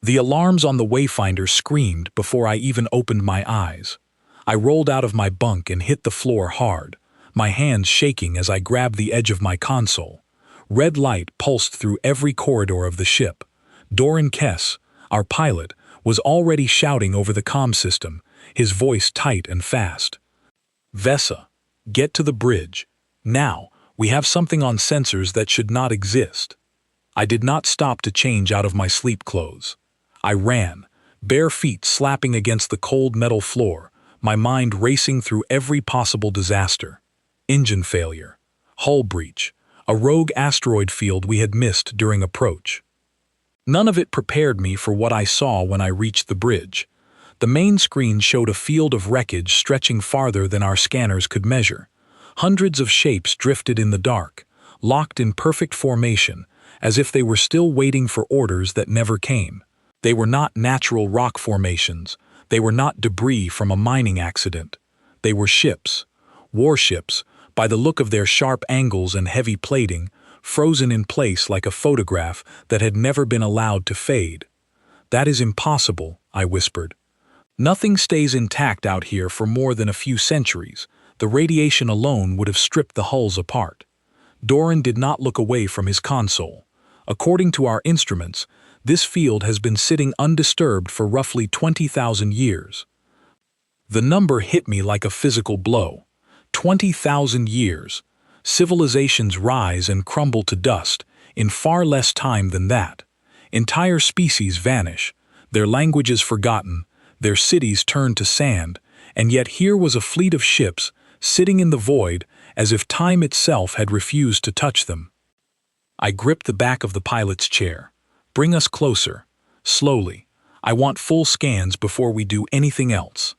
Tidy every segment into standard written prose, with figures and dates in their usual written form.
The alarms on the Wayfinder screamed before I even opened my eyes. I rolled out of my bunk and hit the floor hard, my hands shaking as I grabbed the edge of my console. Red light pulsed through every corridor of the ship. Doran Kess, our pilot, was already shouting over the comm system, his voice tight and fast. "Vesa, get to the bridge. Now, we have something on sensors that should not exist." I did not stop to change out of my sleep clothes. I ran, bare feet slapping against the cold metal floor, my mind racing through every possible disaster. Engine failure, hull breach, a rogue asteroid field we had missed during approach. None of it prepared me for what I saw when I reached the bridge. The main screen showed a field of wreckage stretching farther than our scanners could measure. Hundreds of shapes drifted in the dark, locked in perfect formation, as if they were still waiting for orders that never came. They were not natural rock formations. They were not debris from a mining accident. They were ships, warships, by the look of their sharp angles and heavy plating, frozen in place like a photograph that had never been allowed to fade. "That is impossible," I whispered. "Nothing stays intact out here for more than a few centuries. The radiation alone would have stripped the hulls apart." Doran did not look away from his console. "According to our instruments, this field has been sitting undisturbed for roughly 20,000 years. The number hit me like a physical blow. 20,000 years. Civilizations rise and crumble to dust in far less time than that. Entire species vanish, their languages forgotten, their cities turned to sand, and yet here was a fleet of ships sitting in the void as if time itself had refused to touch them." I gripped the back of the pilot's chair. "Bring us closer. Slowly. I want full scans before we do anything else."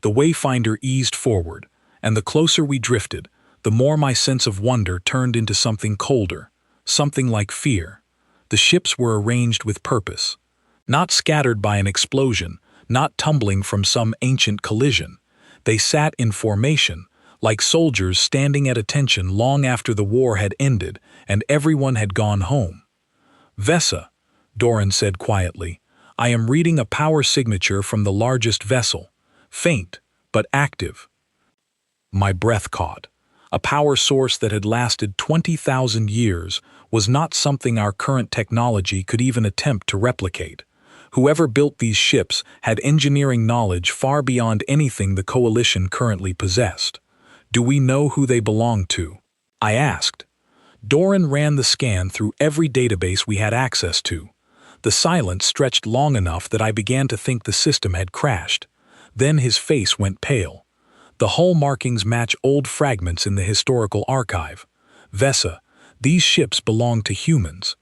The Wayfinder eased forward, and the closer we drifted, the more my sense of wonder turned into something colder, something like fear. The ships were arranged with purpose. Not scattered by an explosion, not tumbling from some ancient collision. They sat in formation, like soldiers standing at attention long after the war had ended and everyone had gone home. "Vesa," Doran said quietly, "I am reading a power signature from the largest vessel. Faint, but active." My breath caught. A power source that had lasted 20,000 years was not something our current technology could even attempt to replicate. Whoever built these ships had engineering knowledge far beyond anything the Coalition currently possessed. "Do we know who they belong to?" I asked. Doran ran the scan through every database we had access to. The silence stretched long enough that I began to think the system had crashed. Then his face went pale. "The hull markings match old fragments in the historical archive. Vesa, these ships belong to humans."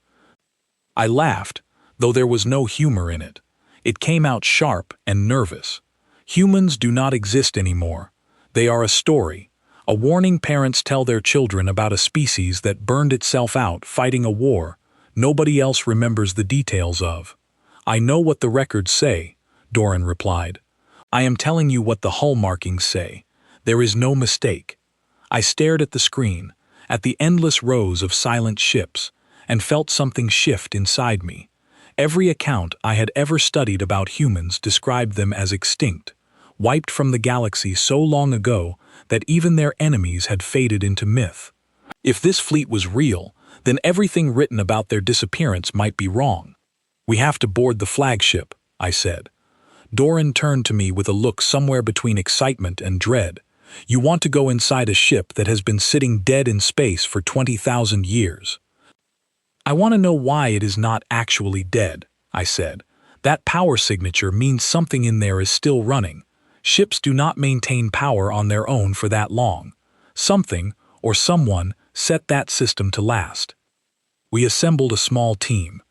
I laughed, though there was no humor in it. It came out sharp and nervous. "Humans do not exist anymore. They are a story, a warning parents tell their children about a species that burned itself out fighting a war nobody else remembers the details of." "I know what the records say," Doran replied. "I am telling you what the hull markings say. There is no mistake." I stared at the screen, at the endless rows of silent ships, and felt something shift inside me. Every account I had ever studied about humans described them as extinct, wiped from the galaxy so long ago that even their enemies had faded into myth. If this fleet was real, then everything written about their disappearance might be wrong. "We have to board the flagship," I said. Doran turned to me with a look somewhere between excitement and dread. "You want to go inside a ship that has been sitting dead in space for 20,000 years. "I want to know why it is not actually dead," I said. "That power signature means something in there is still running. Ships do not maintain power on their own for that long. Something, or someone, set that system to last." We assembled a small team.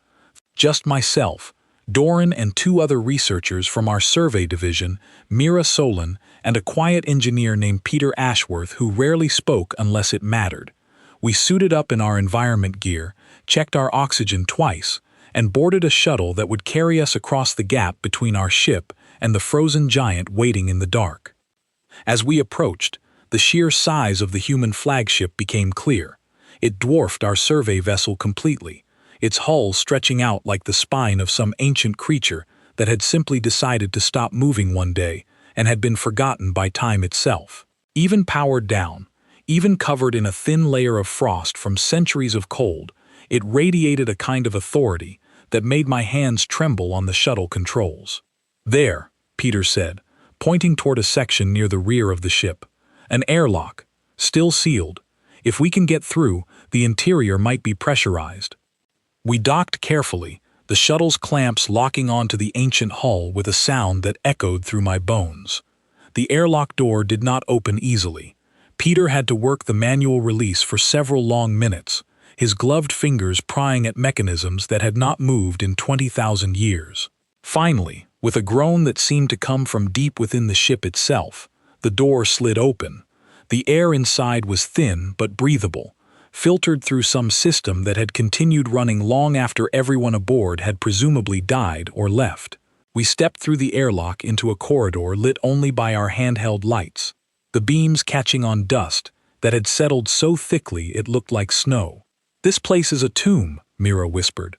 Just myself, Doran and two other researchers from our survey division, Mira Solon, and a quiet engineer named Peter Ashworth who rarely spoke unless it mattered. We suited up in our environment gear, checked our oxygen twice, and boarded a shuttle that would carry us across the gap between our ship and the frozen giant waiting in the dark. As we approached, the sheer size of the human flagship became clear. It dwarfed our survey vessel completely, its hull stretching out like the spine of some ancient creature that had simply decided to stop moving one day and had been forgotten by time itself. Even powered down, even covered in a thin layer of frost from centuries of cold, it radiated a kind of authority that made my hands tremble on the shuttle controls. "There," Peter said, pointing toward a section near the rear of the ship. "An airlock, still sealed. If we can get through, the interior might be pressurized." We docked carefully, the shuttle's clamps locking onto the ancient hull with a sound that echoed through my bones. The airlock door did not open easily. Peter had to work the manual release for several long minutes, his gloved fingers prying at mechanisms that had not moved in 20,000 years. Finally, with a groan that seemed to come from deep within the ship itself, the door slid open. The air inside was thin but breathable, filtered through some system that had continued running long after everyone aboard had presumably died or left. We stepped through the airlock into a corridor lit only by our handheld lights, the beams catching on dust that had settled so thickly it looked like snow. "This place is a tomb," Mira whispered.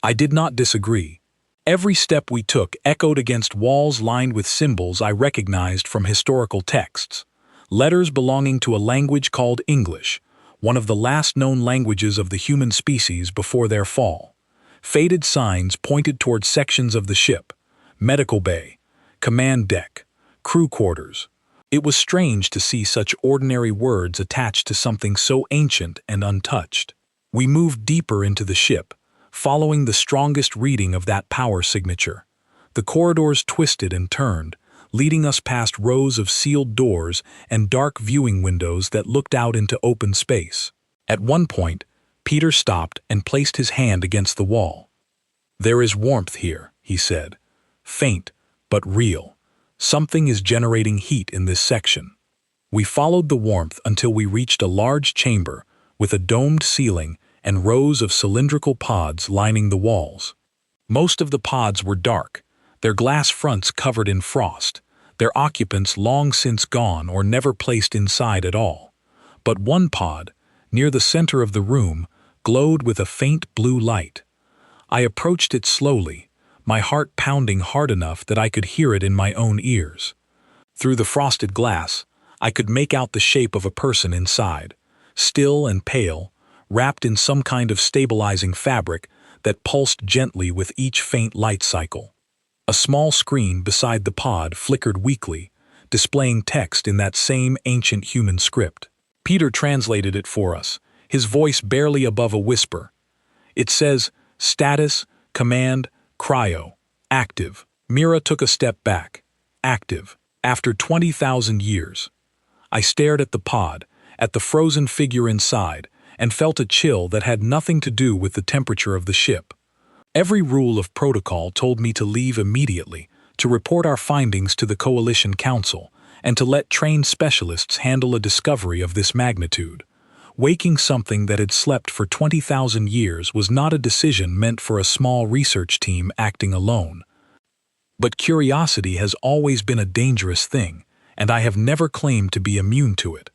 I did not disagree. Every step we took echoed against walls lined with symbols I recognized from historical texts, letters belonging to a language called English, one of the last known languages of the human species before their fall. Faded signs pointed toward sections of the ship: medical bay, command deck, crew quarters. It was strange to see such ordinary words attached to something so ancient and untouched. We moved deeper into the ship, following the strongest reading of that power signature. The corridors twisted and turned, leading us past rows of sealed doors and dark viewing windows that looked out into open space. At one point, Peter stopped and placed his hand against the wall. "There is warmth here," he said. "Faint, but real. Something is generating heat in this section." We followed the warmth until we reached a large chamber with a domed ceiling and rows of cylindrical pods lining the walls. Most of the pods were dark, their glass fronts covered in frost, their occupants long since gone or never placed inside at all. But one pod, near the center of the room, glowed with a faint blue light. I approached it slowly, my heart pounding hard enough that I could hear it in my own ears. Through the frosted glass, I could make out the shape of a person inside, still and pale, wrapped in some kind of stabilizing fabric that pulsed gently with each faint light cycle. A small screen beside the pod flickered weakly, displaying text in that same ancient human script. Peter translated it for us, his voice barely above a whisper. "It says, status, command, cryo, active." Mira took a step back. "Active. After 20,000 years." I stared at the pod, at the frozen figure inside, and felt a chill that had nothing to do with the temperature of the ship. Every rule of protocol told me to leave immediately, to report our findings to the Coalition Council, and to let trained specialists handle a discovery of this magnitude. Waking something that had slept for 20,000 years was not a decision meant for a small research team acting alone. But curiosity has always been a dangerous thing, and I have never claimed to be immune to it.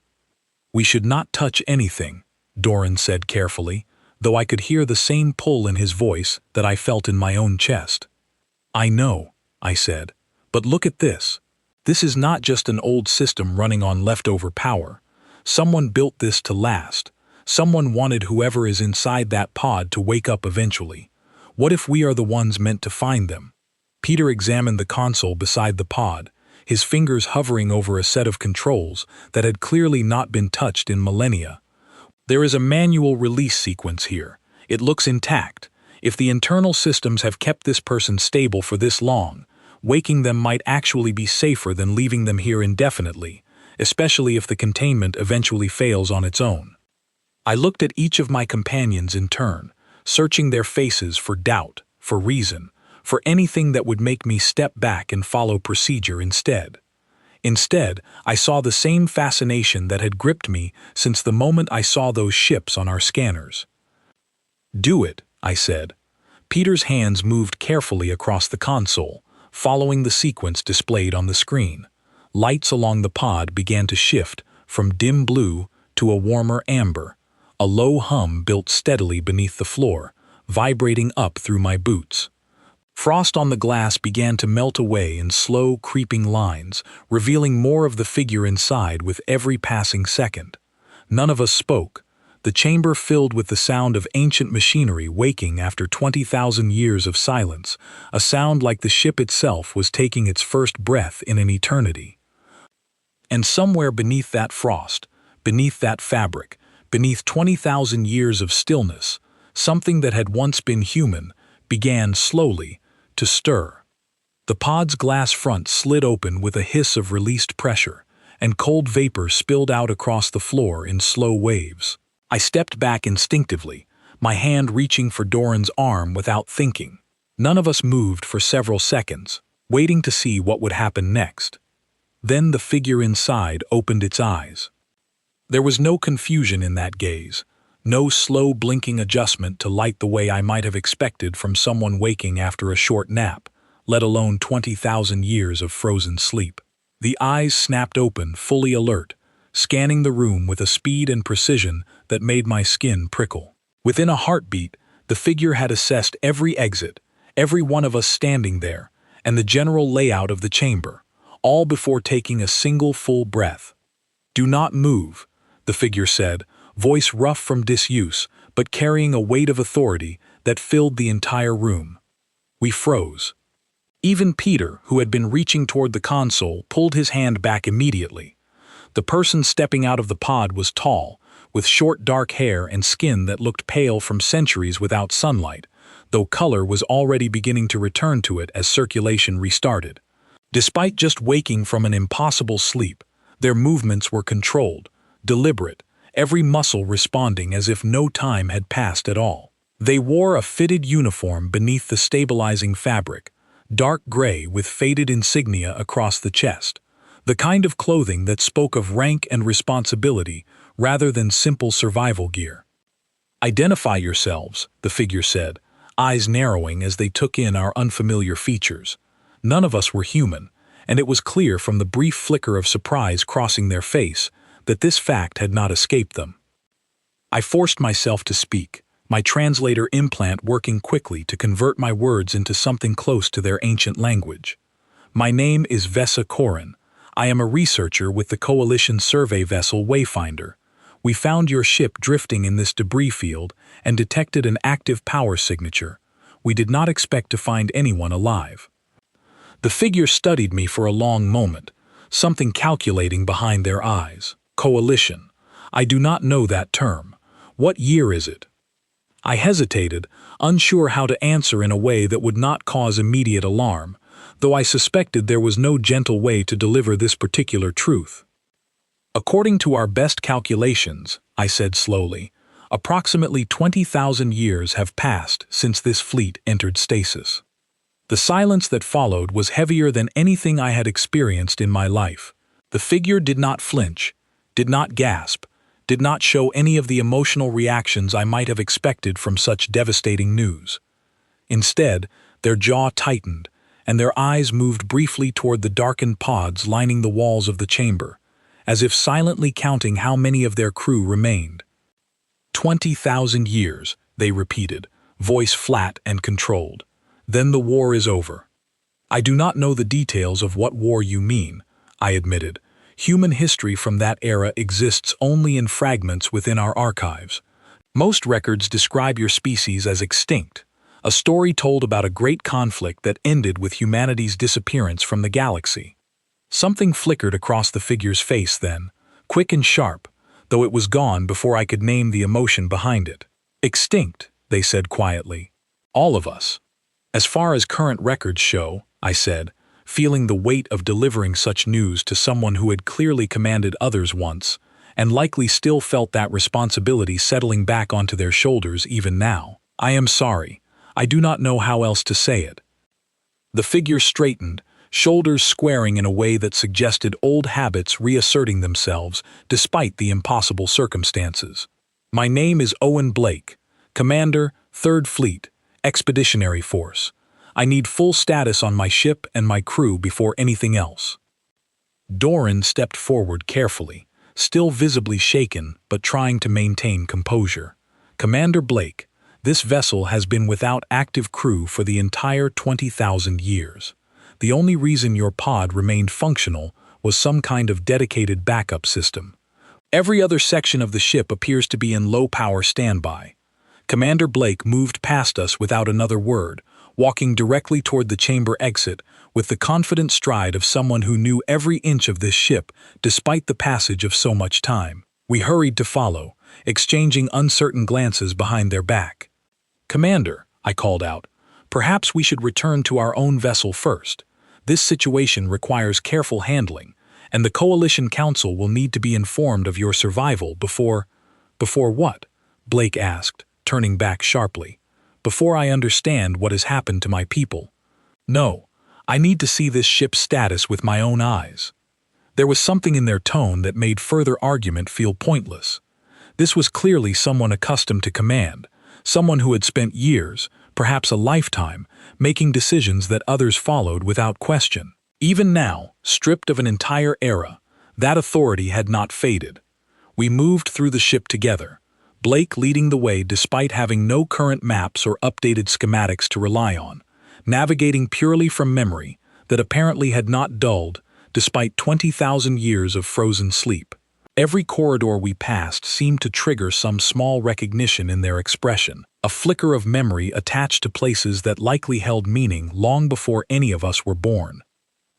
"We should not touch anything," Doran said carefully, though I could hear the same pull in his voice that I felt in my own chest. "I know," I said, "but look at this. This is not just an old system running on leftover power. Someone built this to last. Someone wanted whoever is inside that pod to wake up eventually. What if we are the ones meant to find them?" Peter examined the console beside the pod, his fingers hovering over a set of controls that had clearly not been touched in millennia. "There is a manual release sequence here. It looks intact. If the internal systems have kept this person stable for this long, waking them might actually be safer than leaving them here indefinitely, especially if the containment eventually fails on its own." I looked at each of my companions in turn, searching their faces for doubt, for reason, for anything that would make me step back and follow procedure instead. Instead, I saw the same fascination that had gripped me since the moment I saw those ships on our scanners. "Do it," I said. Peter's hands moved carefully across the console, following the sequence displayed on the screen. Lights along the pod began to shift from dim blue to a warmer amber. A low hum built steadily beneath the floor, vibrating up through my boots. Frost on the glass began to melt away in slow, creeping lines, revealing more of the figure inside with every passing second. None of us spoke, the chamber filled with the sound of ancient machinery waking after 20,000 years of silence, a sound like the ship itself was taking its first breath in an eternity. And somewhere beneath that frost, beneath that fabric, beneath 20,000 years of stillness, something that had once been human began slowly to stir. The pod's glass front slid open with a hiss of released pressure, and cold vapor spilled out across the floor in slow waves. I stepped back instinctively, my hand reaching for Doran's arm without thinking. None of us moved for several seconds, waiting to see what would happen next. Then the figure inside opened its eyes. There was no confusion in that gaze, no slow blinking adjustment to light the way I might have expected from someone waking after a short nap, let alone 20,000 years of frozen sleep. The eyes snapped open, fully alert, scanning the room with a speed and precision that made my skin prickle. Within a heartbeat, the figure had assessed every exit, every one of us standing there, and the general layout of the chamber, all before taking a single full breath. "Do not move," the figure said, voice rough from disuse, but carrying a weight of authority that filled the entire room. We froze. Even Peter, who had been reaching toward the console, pulled his hand back immediately. The person stepping out of the pod was tall, with short dark hair and skin that looked pale from centuries without sunlight, though color was already beginning to return to it as circulation restarted. Despite just waking from an impossible sleep, their movements were controlled, deliberate, every muscle responding as if no time had passed at all. They wore a fitted uniform beneath the stabilizing fabric, dark gray with faded insignia across the chest, the kind of clothing that spoke of rank and responsibility rather than simple survival gear. "Identify yourselves," the figure said, eyes narrowing as they took in our unfamiliar features. None of us were human, and it was clear from the brief flicker of surprise crossing their face that this fact had not escaped them. I forced myself to speak, my translator implant working quickly to convert my words into something close to their ancient language. "My name is Vesa Korin. I am a researcher with the Coalition survey vessel Wayfinder. We found your ship drifting in this debris field and detected an active power signature. We did not expect to find anyone alive." The figure studied me for a long moment, something calculating behind their eyes. "Coalition. I do not know that term. What year is it?" I hesitated, unsure how to answer in a way that would not cause immediate alarm, though I suspected there was no gentle way to deliver this particular truth. "According to our best calculations," I said slowly, "approximately 20,000 years have passed since this fleet entered stasis." The silence that followed was heavier than anything I had experienced in my life. The figure did not flinch, did not gasp, did not show any of the emotional reactions I might have expected from such devastating news. Instead, their jaw tightened, and their eyes moved briefly toward the darkened pods lining the walls of the chamber, as if silently counting how many of their crew remained. 20,000 years, they repeated, voice flat and controlled. "Then the war is over." "I do not know the details of what war you mean," I admitted. "Human history from that era exists only in fragments within our archives. Most records describe your species as extinct, a story told about a great conflict that ended with humanity's disappearance from the galaxy." Something flickered across the figure's face then, quick and sharp, though it was gone before I could name the emotion behind it. "Extinct," they said quietly. "All of us." "As far as current records show," I said, feeling the weight of delivering such news to someone who had clearly commanded others once, and likely still felt that responsibility settling back onto their shoulders even now. "I am sorry. I do not know how else to say it." The figure straightened, shoulders squaring in a way that suggested old habits reasserting themselves despite the impossible circumstances. "My name is Owen Blake, Commander, 3rd Fleet, Expeditionary Force. I need full status on my ship and my crew before anything else." Doran stepped forward carefully, still visibly shaken but trying to maintain composure. "Commander Blake, This vessel has been without active crew for the entire 20,000 years. The only reason your pod remained functional was some kind of dedicated backup system. Every other section of the ship appears to be in low-power standby. Commander Blake moved past us without another word, walking directly toward the chamber exit with the confident stride of someone who knew every inch of this ship despite the passage of so much time. We hurried to follow, exchanging uncertain glances behind their back. "Commander," I called out, "perhaps we should return to our own vessel first. This situation requires careful handling, and the Coalition Council will need to be informed of your survival before—" "Before what?" Blake asked, turning back sharply. "Before I understand what has happened to my people. No, I need to see this ship's status with my own eyes." There was something in their tone that made further argument feel pointless. This was clearly someone accustomed to command, someone who had spent years, perhaps a lifetime, making decisions that others followed without question. Even now, stripped of an entire era, that authority had not faded. We moved through the ship together, Blake leading the way despite having no current maps or updated schematics to rely on, navigating purely from memory that apparently had not dulled despite 20,000 years of frozen sleep. Every corridor we passed seemed to trigger some small recognition in their expression, a flicker of memory attached to places that likely held meaning long before any of us were born.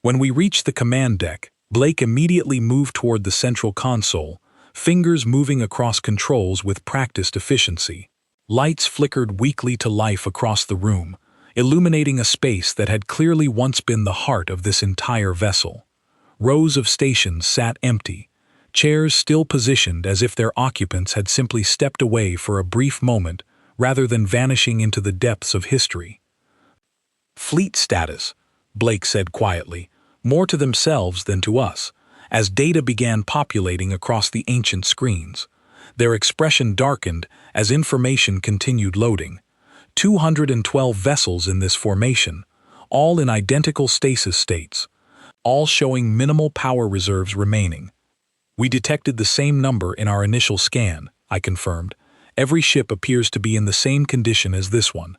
When we reached the command deck, Blake immediately moved toward the central console, fingers moving across controls with practiced efficiency. Lights flickered weakly to life across the room, illuminating a space that had clearly once been the heart of this entire vessel. Rows of stations sat empty, chairs still positioned as if their occupants had simply stepped away for a brief moment rather than vanishing into the depths of history. "Fleet status," Blake said quietly, more to themselves than to us, as data began populating across the ancient screens. Their expression darkened as information continued loading. 212 vessels in this formation, all in identical stasis states, all showing minimal power reserves remaining. "We detected the same number in our initial scan," I confirmed. "Every ship appears to be in the same condition as this one."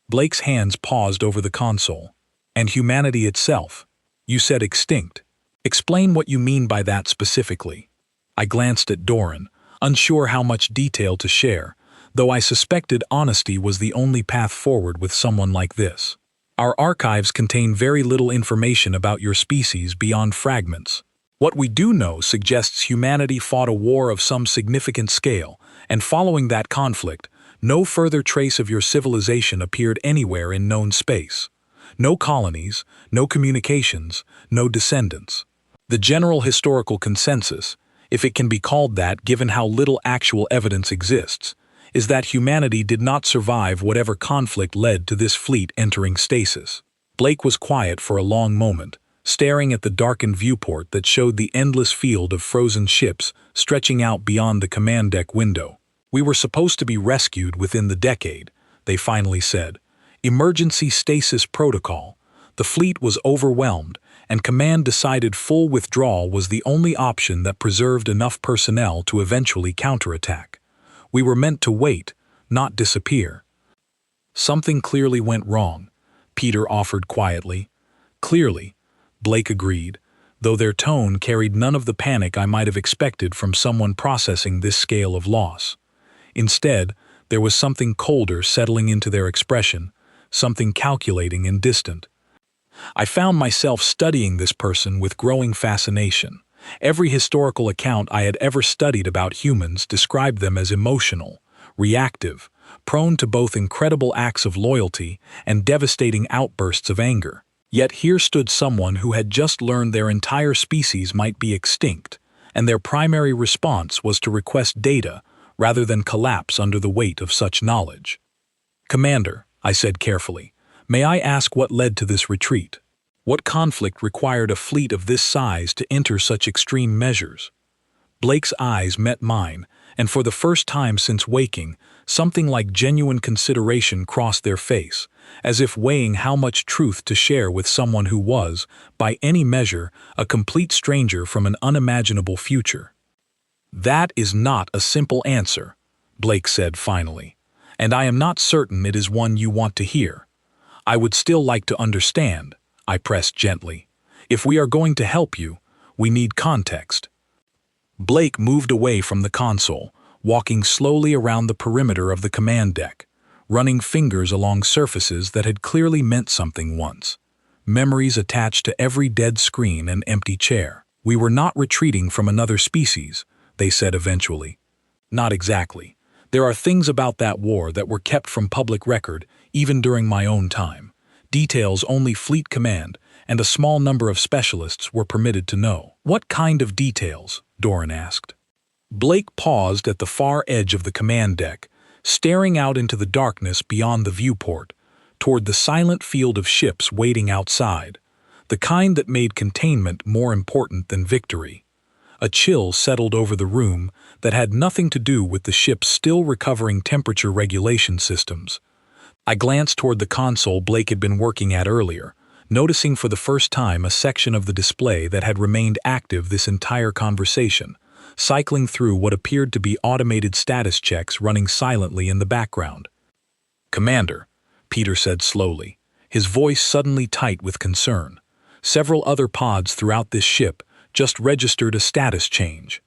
Blake's hands paused over the console. "And humanity itself? You said extinct. Explain what you mean by that specifically." I glanced at Doran, unsure how much detail to share, though I suspected honesty was the only path forward with someone like this. "Our archives contain very little information about your species beyond fragments. What we do know suggests humanity fought a war of some significant scale, and following that conflict, no further trace of your civilization appeared anywhere in known space. No colonies, no communications, no descendants. The general historical consensus, if it can be called that given how little actual evidence exists, is that humanity did not survive whatever conflict led to this fleet entering stasis." Blake was quiet for a long moment, staring at the darkened viewport that showed the endless field of frozen ships stretching out beyond the command deck window. "We were supposed to be rescued within the decade," they finally said. "Emergency stasis protocol. The fleet was overwhelmed, and command decided full withdrawal was the only option that preserved enough personnel to eventually counterattack. We were meant to wait, not disappear." "Something clearly went wrong," Peter offered quietly. "Clearly," Blake agreed, though their tone carried none of the panic I might have expected from someone processing this scale of loss. Instead, there was something colder settling into their expression, something calculating and distant. I found myself studying this person with growing fascination. Every historical account I had ever studied about humans described them as emotional, reactive, prone to both incredible acts of loyalty and devastating outbursts of anger. Yet here stood someone who had just learned their entire species might be extinct, and their primary response was to request data rather than collapse under the weight of such knowledge. "Commander," I said carefully, "may I ask what led to this retreat? What conflict required a fleet of this size to enter such extreme measures?" Blake's eyes met mine, and for the first time since waking, something like genuine consideration crossed their face, as if weighing how much truth to share with someone who was, by any measure, a complete stranger from an unimaginable future. "That is not a simple answer," Blake said finally. and I am not certain it is one you want to hear. I would still like to understand, I pressed gently. If we are going to help you, we need context. Blake moved away from the console, walking slowly around the perimeter of the command deck, running fingers along surfaces that had clearly meant something once. Memories attached to every dead screen and empty chair. We were not retreating from another species, they said eventually. Not exactly. There are things about that war that were kept from public record, even during my own time. Details only Fleet Command and a small number of specialists were permitted to know. What kind of details? Doran asked. Blake paused at the far edge of the command deck, staring out into the darkness beyond the viewport, toward the silent field of ships waiting outside, the kind that made containment more important than victory. A chill settled over the room that had nothing to do with the ship's still recovering temperature regulation systems. I glanced toward the console Blake had been working at earlier, noticing for the first time a section of the display that had remained active this entire conversation, cycling through what appeared to be automated status checks running silently in the background. "Commander," Peter said slowly, his voice suddenly tight with concern. Several other pods throughout this ship just registered a status change.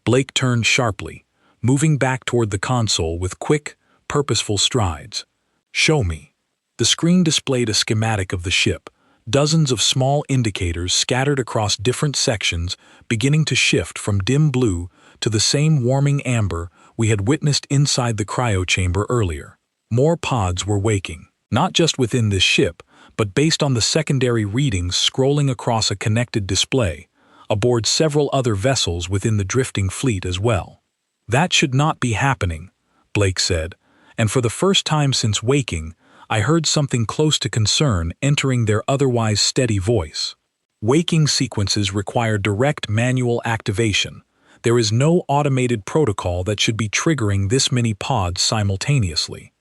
Blake turned sharply, moving back toward the console with quick, purposeful strides. "Show me." The screen displayed a schematic of the ship, dozens of small indicators scattered across different sections beginning to shift from dim blue to the same warming amber we had witnessed inside the cryo chamber earlier. More pods were waking, not just within this ship, but based on the secondary readings scrolling across a connected display, aboard several other vessels within the drifting fleet as well. "That should not be happening," Blake said, and for the first time since waking, I heard something close to concern entering their otherwise steady voice. "Waking sequences require direct manual activation. There is no automated protocol that should be triggering this many pods simultaneously.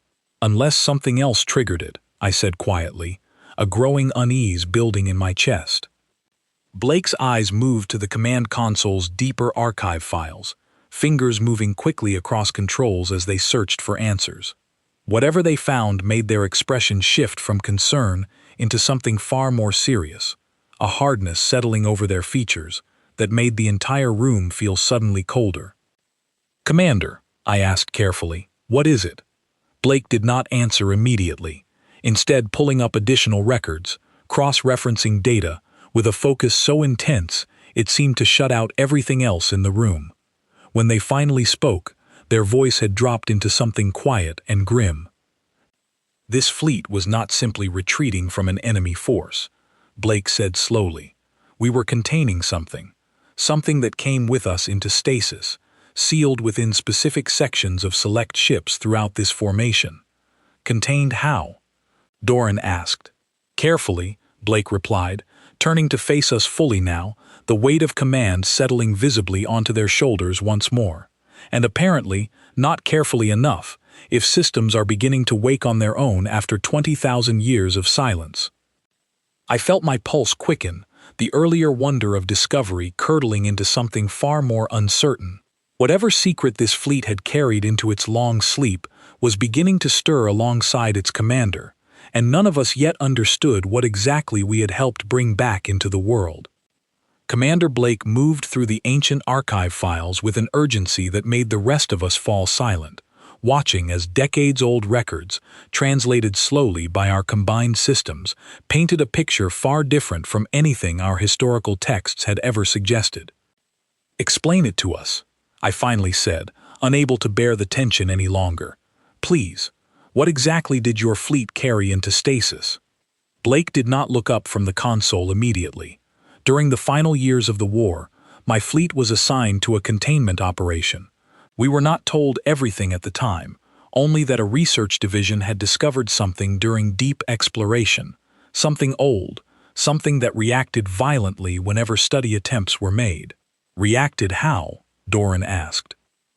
Unless something else triggered it," I said quietly, a growing unease building in my chest. Blake's eyes moved to the command console's deeper archive files, fingers moving quickly across controls as they searched for answers. Whatever they found made their expression shift from concern into something far more serious, a hardness settling over their features that made the entire room feel suddenly colder. "Commander," I asked carefully, "what is it?" Blake did not answer immediately, instead pulling up additional records, cross-referencing data, with a focus so intense it seemed to shut out everything else in the room. When they finally spoke, their voice had dropped into something quiet and grim. "This fleet was not simply retreating from an enemy force," Blake said slowly. "We were containing something that came with us into stasis, sealed within specific sections of select ships throughout this formation." "Contained how?" Doran asked. "Carefully," Blake replied, turning to face us fully now, the weight of command settling visibly onto their shoulders once more. "And apparently, not carefully enough, if systems are beginning to wake on their own after 20,000 years of silence." I felt my pulse quicken, the earlier wonder of discovery curdling into something far more uncertain. Whatever secret this fleet had carried into its long sleep was beginning to stir alongside its commander, and none of us yet understood what exactly we had helped bring back into the world. Commander Blake moved through the ancient archive files with an urgency that made the rest of us fall silent, watching as decades-old records, translated slowly by our combined systems, painted a picture far different from anything our historical texts had ever suggested. "Explain it to us," I finally said, unable to bear the tension any longer. "Please, what exactly did your fleet carry into stasis?" Blake did not look up from the console immediately. "During the final years of the war, my fleet was assigned to a containment operation. We were not told everything at the time, only that a research division had discovered something during deep exploration, something old, something that reacted violently whenever study attempts were made." "Reacted how?" Doran asked.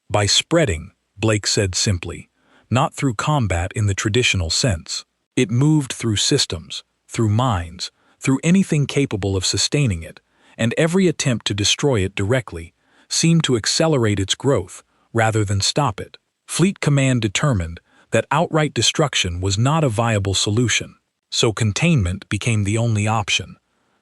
"By spreading," Blake said simply, "not through combat in the traditional sense. It moved through systems, through minds, through anything capable of sustaining it, and every attempt to destroy it directly seemed to accelerate its growth rather than stop it. Fleet Command determined that outright destruction was not a viable solution. So containment became the only option.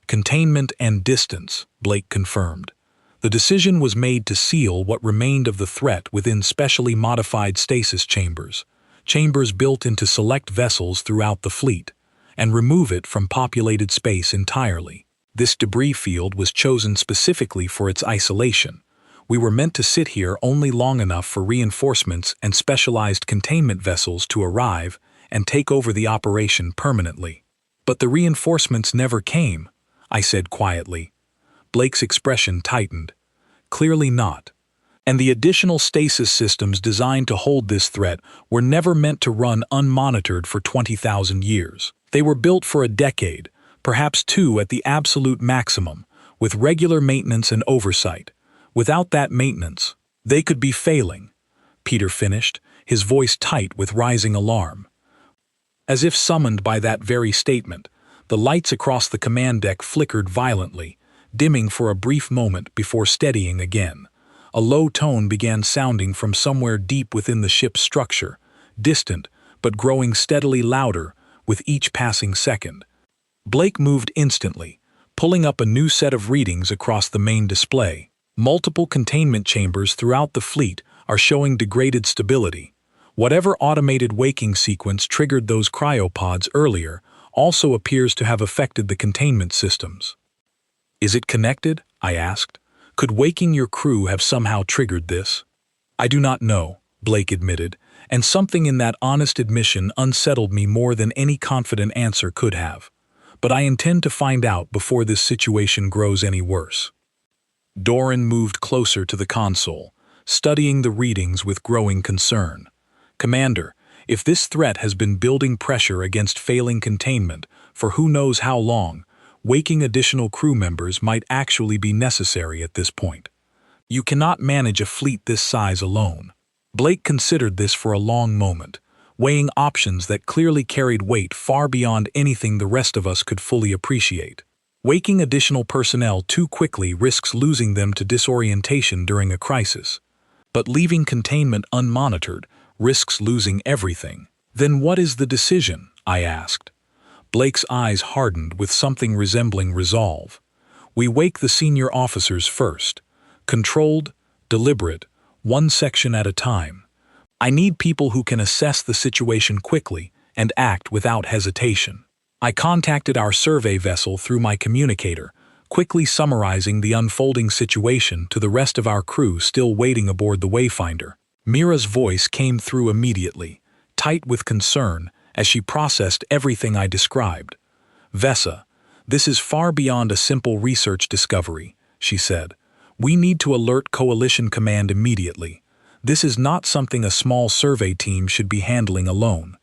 Containment and distance, Blake confirmed. The decision was made to seal what remained of the threat within specially modified stasis chambers, chambers built into select vessels throughout the fleet, and remove it from populated space entirely. This debris field was chosen specifically for its isolation. We were meant to sit here only long enough for reinforcements and specialized containment vessels to arrive and take over the operation permanently. But the reinforcements never came, I said quietly. Blake's expression tightened. Clearly not. And the additional stasis systems designed to hold this threat were never meant to run unmonitored for 20,000 years. They were built for a decade, perhaps 2 at the absolute maximum, with regular maintenance and oversight. Without that maintenance, they could be failing, Peter finished, his voice tight with rising alarm. As if summoned by that very statement, the lights across the command deck flickered violently, dimming for a brief moment before steadying again. A low tone began sounding from somewhere deep within the ship's structure, distant but growing steadily louder with each passing second. Blake moved instantly, pulling up a new set of readings across the main display. Multiple containment chambers throughout the fleet are showing degraded stability. Whatever automated waking sequence triggered those cryopods earlier also appears to have affected the containment systems. Is it connected? I asked. Could waking your crew have somehow triggered this? I do not know, Blake admitted, and something in that honest admission unsettled me more than any confident answer could have. But I intend to find out before this situation grows any worse. Doran moved closer to the console, studying the readings with growing concern. Commander, if this threat has been building pressure against failing containment for who knows how long, waking additional crew members might actually be necessary at this point. You cannot manage a fleet this size alone. Blake considered this for a long moment, weighing options that clearly carried weight far beyond anything the rest of us could fully appreciate. Waking additional personnel too quickly risks losing them to disorientation during a crisis. But leaving containment unmonitored risks losing everything. Then what is the decision? I asked. Blake's eyes hardened with something resembling resolve. We wake the senior officers first. Controlled, deliberate, one section at a time. I need people who can assess the situation quickly and act without hesitation. I contacted our survey vessel through my communicator, quickly summarizing the unfolding situation to the rest of our crew still waiting aboard the Wayfinder. Mira's voice came through immediately, tight with concern, as she processed everything I described. Vesa, this is far beyond a simple research discovery, she said. We need to alert Coalition Command immediately. This is not something a small survey team should be handling alone.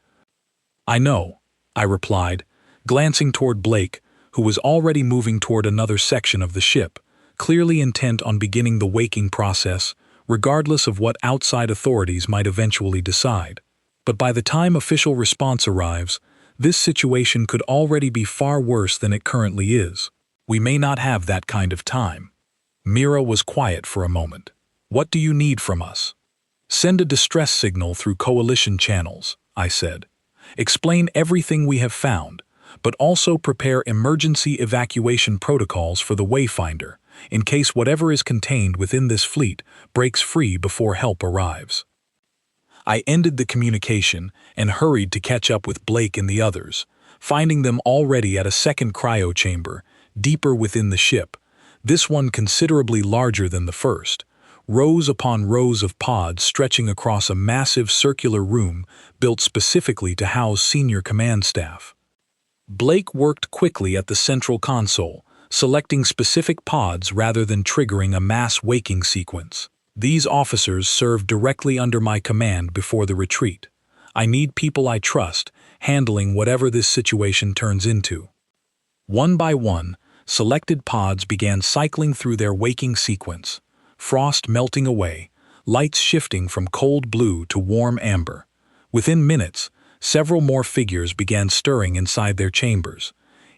I know, I replied, glancing toward Blake, who was already moving toward another section of the ship, clearly intent on beginning the waking process, regardless of what outside authorities might eventually decide. But by the time official response arrives, this situation could already be far worse than it currently is. We may not have that kind of time. Mira was quiet for a moment. What do you need from us? Send a distress signal through Coalition channels, I said. Explain everything we have found, but also prepare emergency evacuation protocols for the Wayfinder, in case whatever is contained within this fleet breaks free before help arrives. I ended the communication and hurried to catch up with Blake and the others, finding them already at a second cryo chamber, deeper within the ship, this one considerably larger than the first, rows upon rows of pods stretching across a massive circular room built specifically to house senior command staff. Blake worked quickly at the central console, selecting specific pods rather than triggering a mass waking sequence. These officers served directly under my command before the retreat. I need people I trust, handling whatever this situation turns into. One by one, selected pods began cycling through their waking sequence, frost melting away, lights shifting from cold blue to warm amber. Within minutes, several more figures began stirring inside their chambers,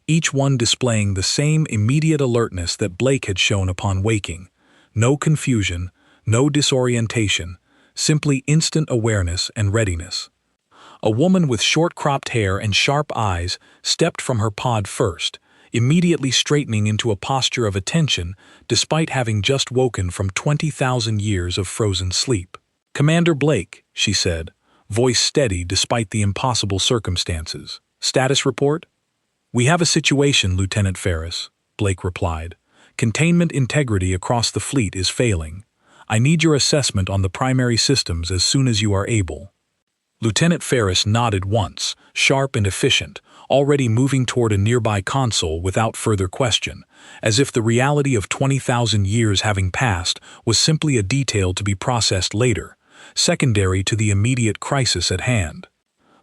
each one displaying the same immediate alertness that Blake had shown upon waking. No confusion, no disorientation, simply instant awareness and readiness. A woman with short-cropped hair and sharp eyes stepped from her pod first, immediately straightening into a posture of attention despite having just woken from 20,000 years of frozen sleep. "Commander Blake," she said, voice steady despite the impossible circumstances. "Status report?" "We have a situation, Lieutenant Ferris," Blake replied. "Containment integrity across the fleet is failing. I need your assessment on the primary systems as soon as you are able." Lieutenant Ferris nodded once, sharp and efficient, already moving toward a nearby console without further question, as if the reality of 20,000 years having passed was simply a detail to be processed later, secondary to the immediate crisis at hand.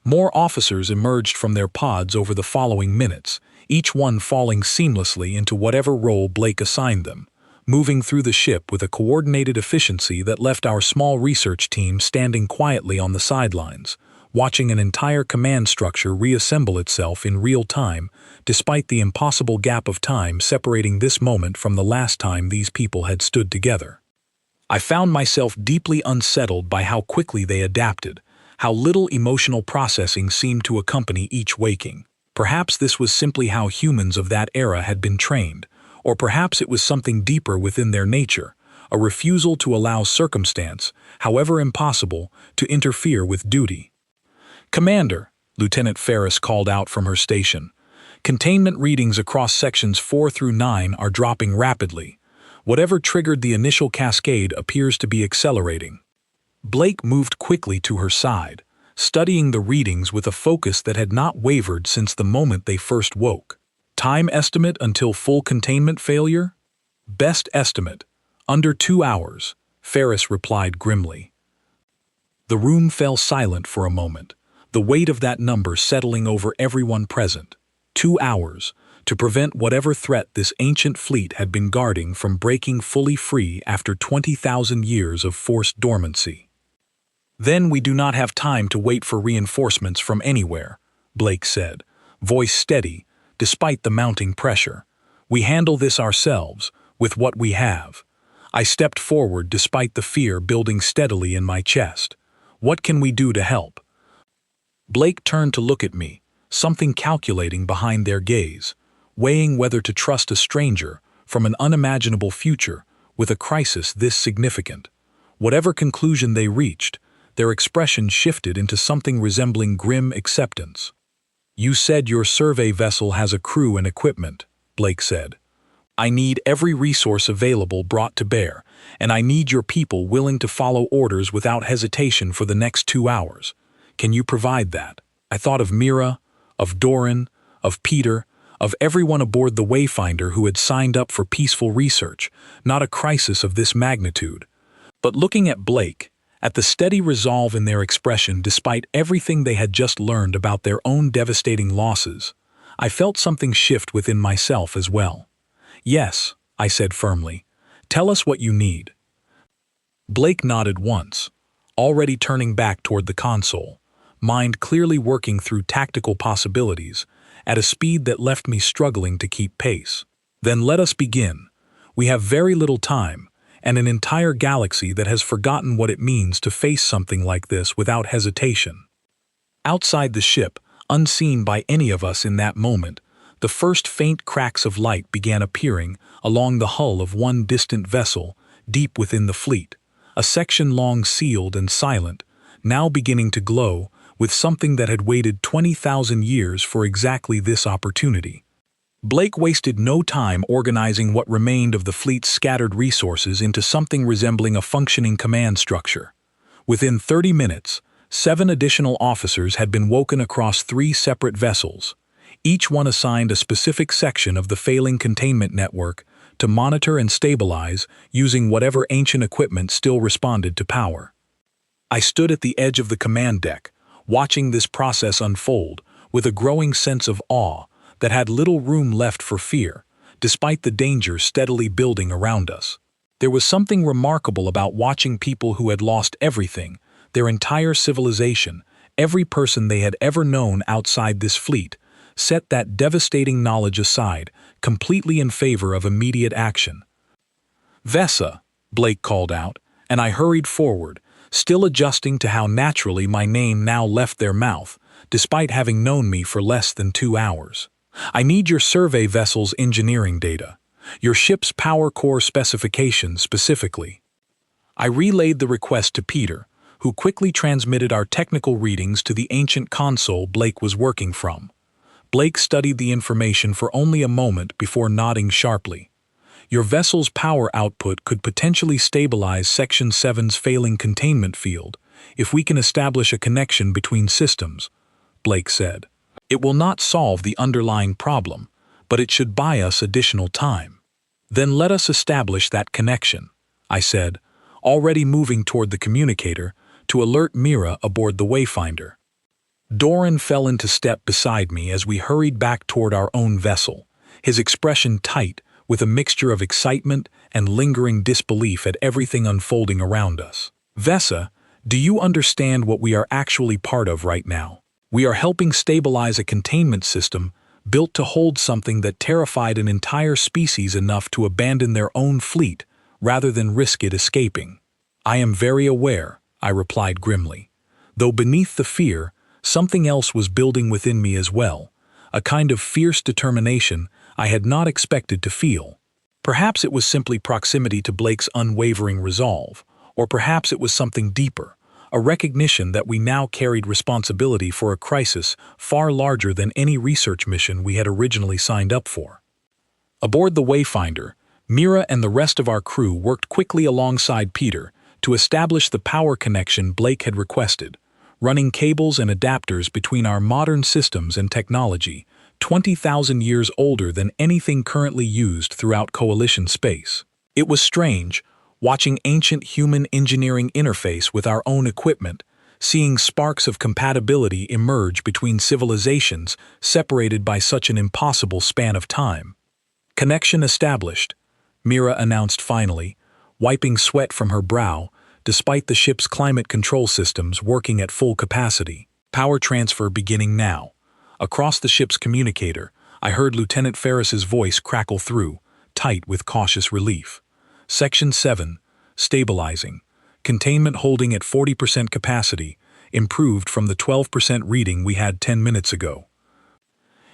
More officers emerged from their pods over the following minutes, each one falling seamlessly into whatever role Blake assigned them, moving through the ship with a coordinated efficiency that left our small research team standing quietly on the sidelines, watching an entire command structure reassemble itself in real time, despite the impossible gap of time separating this moment from the last time these people had stood together. I found myself deeply unsettled by how quickly they adapted, how little emotional processing seemed to accompany each waking. Perhaps this was simply how humans of that era had been trained, or perhaps it was something deeper within their nature, a refusal to allow circumstance, however impossible, to interfere with duty. "Commander," Lieutenant Ferris called out from her station, "containment readings across sections 4 through 9 are dropping rapidly. Whatever triggered the initial cascade appears to be accelerating." Blake moved quickly to her side, studying the readings with a focus that had not wavered since the moment they first woke. "Time estimate until full containment failure?" "Best estimate. Under 2 hours," Ferris replied grimly. The room fell silent for a moment, the weight of that number settling over everyone present. 2 hours, to prevent whatever threat this ancient fleet had been guarding from breaking fully free after 20,000 years of forced dormancy. "Then we do not have time to wait for reinforcements from anywhere," Blake said, voice steady, despite the mounting pressure. "We handle this ourselves, with what we have." I stepped forward despite the fear building steadily in my chest. "What can we do to help?" Blake turned to look at me, something calculating behind their gaze, weighing whether to trust a stranger from an unimaginable future with a crisis this significant. Whatever conclusion they reached, their expression shifted into something resembling grim acceptance. "You said your survey vessel has a crew and equipment," Blake said. "I need every resource available brought to bear, and I need your people willing to follow orders without hesitation for the next 2 hours. Can you provide that?" I thought of Mira, of Doran, of Peter, of everyone aboard the Wayfinder who had signed up for peaceful research, not a crisis of this magnitude. But looking at Blake, at the steady resolve in their expression despite everything they had just learned about their own devastating losses, I felt something shift within myself as well. "Yes," I said firmly. "Tell us what you need." Blake nodded once, already turning back toward the console, mind clearly working through tactical possibilities, at a speed that left me struggling to keep pace. "Then let us begin. We have very little time, and an entire galaxy that has forgotten what it means to face something like this without hesitation." Outside the ship, unseen by any of us in that moment, the first faint cracks of light began appearing along the hull of one distant vessel deep within the fleet, a section long sealed and silent, now beginning to glow with something that had waited 20,000 years for exactly this opportunity. Blake wasted no time organizing what remained of the fleet's scattered resources into something resembling a functioning command structure. Within 30 minutes, 7 additional officers had been woken across 3 separate vessels, each one assigned a specific section of the failing containment network to monitor and stabilize using whatever ancient equipment still responded to power. I stood at the edge of the command deck, watching this process unfold with a growing sense of awe that had little room left for fear, despite the danger steadily building around us. There was something remarkable about watching people who had lost everything, their entire civilization, every person they had ever known outside this fleet, set that devastating knowledge aside, completely in favor of immediate action. "Vesa," Blake called out, and I hurried forward, still adjusting to how naturally my name now left their mouth, despite having known me for less than 2 hours. I need your survey vessel's engineering data, your ship's power core specifications specifically. I relayed the request to Peter, who quickly transmitted our technical readings to the ancient console Blake was working from. Blake studied the information for only a moment before nodding sharply. Your vessel's power output could potentially stabilize Section 7's failing containment field if we can establish a connection between systems, Blake said. It will not solve the underlying problem, but it should buy us additional time. Then let us establish that connection, I said, already moving toward the communicator to alert Mira aboard the Wayfinder. Doran fell into step beside me as we hurried back toward our own vessel, his expression tight with a mixture of excitement and lingering disbelief at everything unfolding around us. Vesa, do you understand what we are actually part of right now? We are helping stabilize a containment system built to hold something that terrified an entire species enough to abandon their own fleet rather than risk it escaping. I am very aware, I replied grimly. Though beneath the fear, something else was building within me as well, a kind of fierce determination I had not expected to feel. Perhaps it was simply proximity to Blake's unwavering resolve, or perhaps it was something deeper, a recognition that we now carried responsibility for a crisis far larger than any research mission we had originally signed up for. Aboard the Wayfinder, Mira and the rest of our crew worked quickly alongside Peter to establish the power connection Blake had requested, running cables and adapters between our modern systems and technology, 20,000 years older than anything currently used throughout Coalition space. It was strange, watching ancient human engineering interface with our own equipment, seeing sparks of compatibility emerge between civilizations separated by such an impossible span of time. Connection established, Mira announced finally, wiping sweat from her brow, despite the ship's climate control systems working at full capacity. Power transfer beginning now. Across the ship's communicator, I heard Lieutenant Ferris's voice crackle through, tight with cautious relief. Section 7, stabilizing. Containment holding at 40% capacity, improved from the 12% reading we had 10 minutes ago.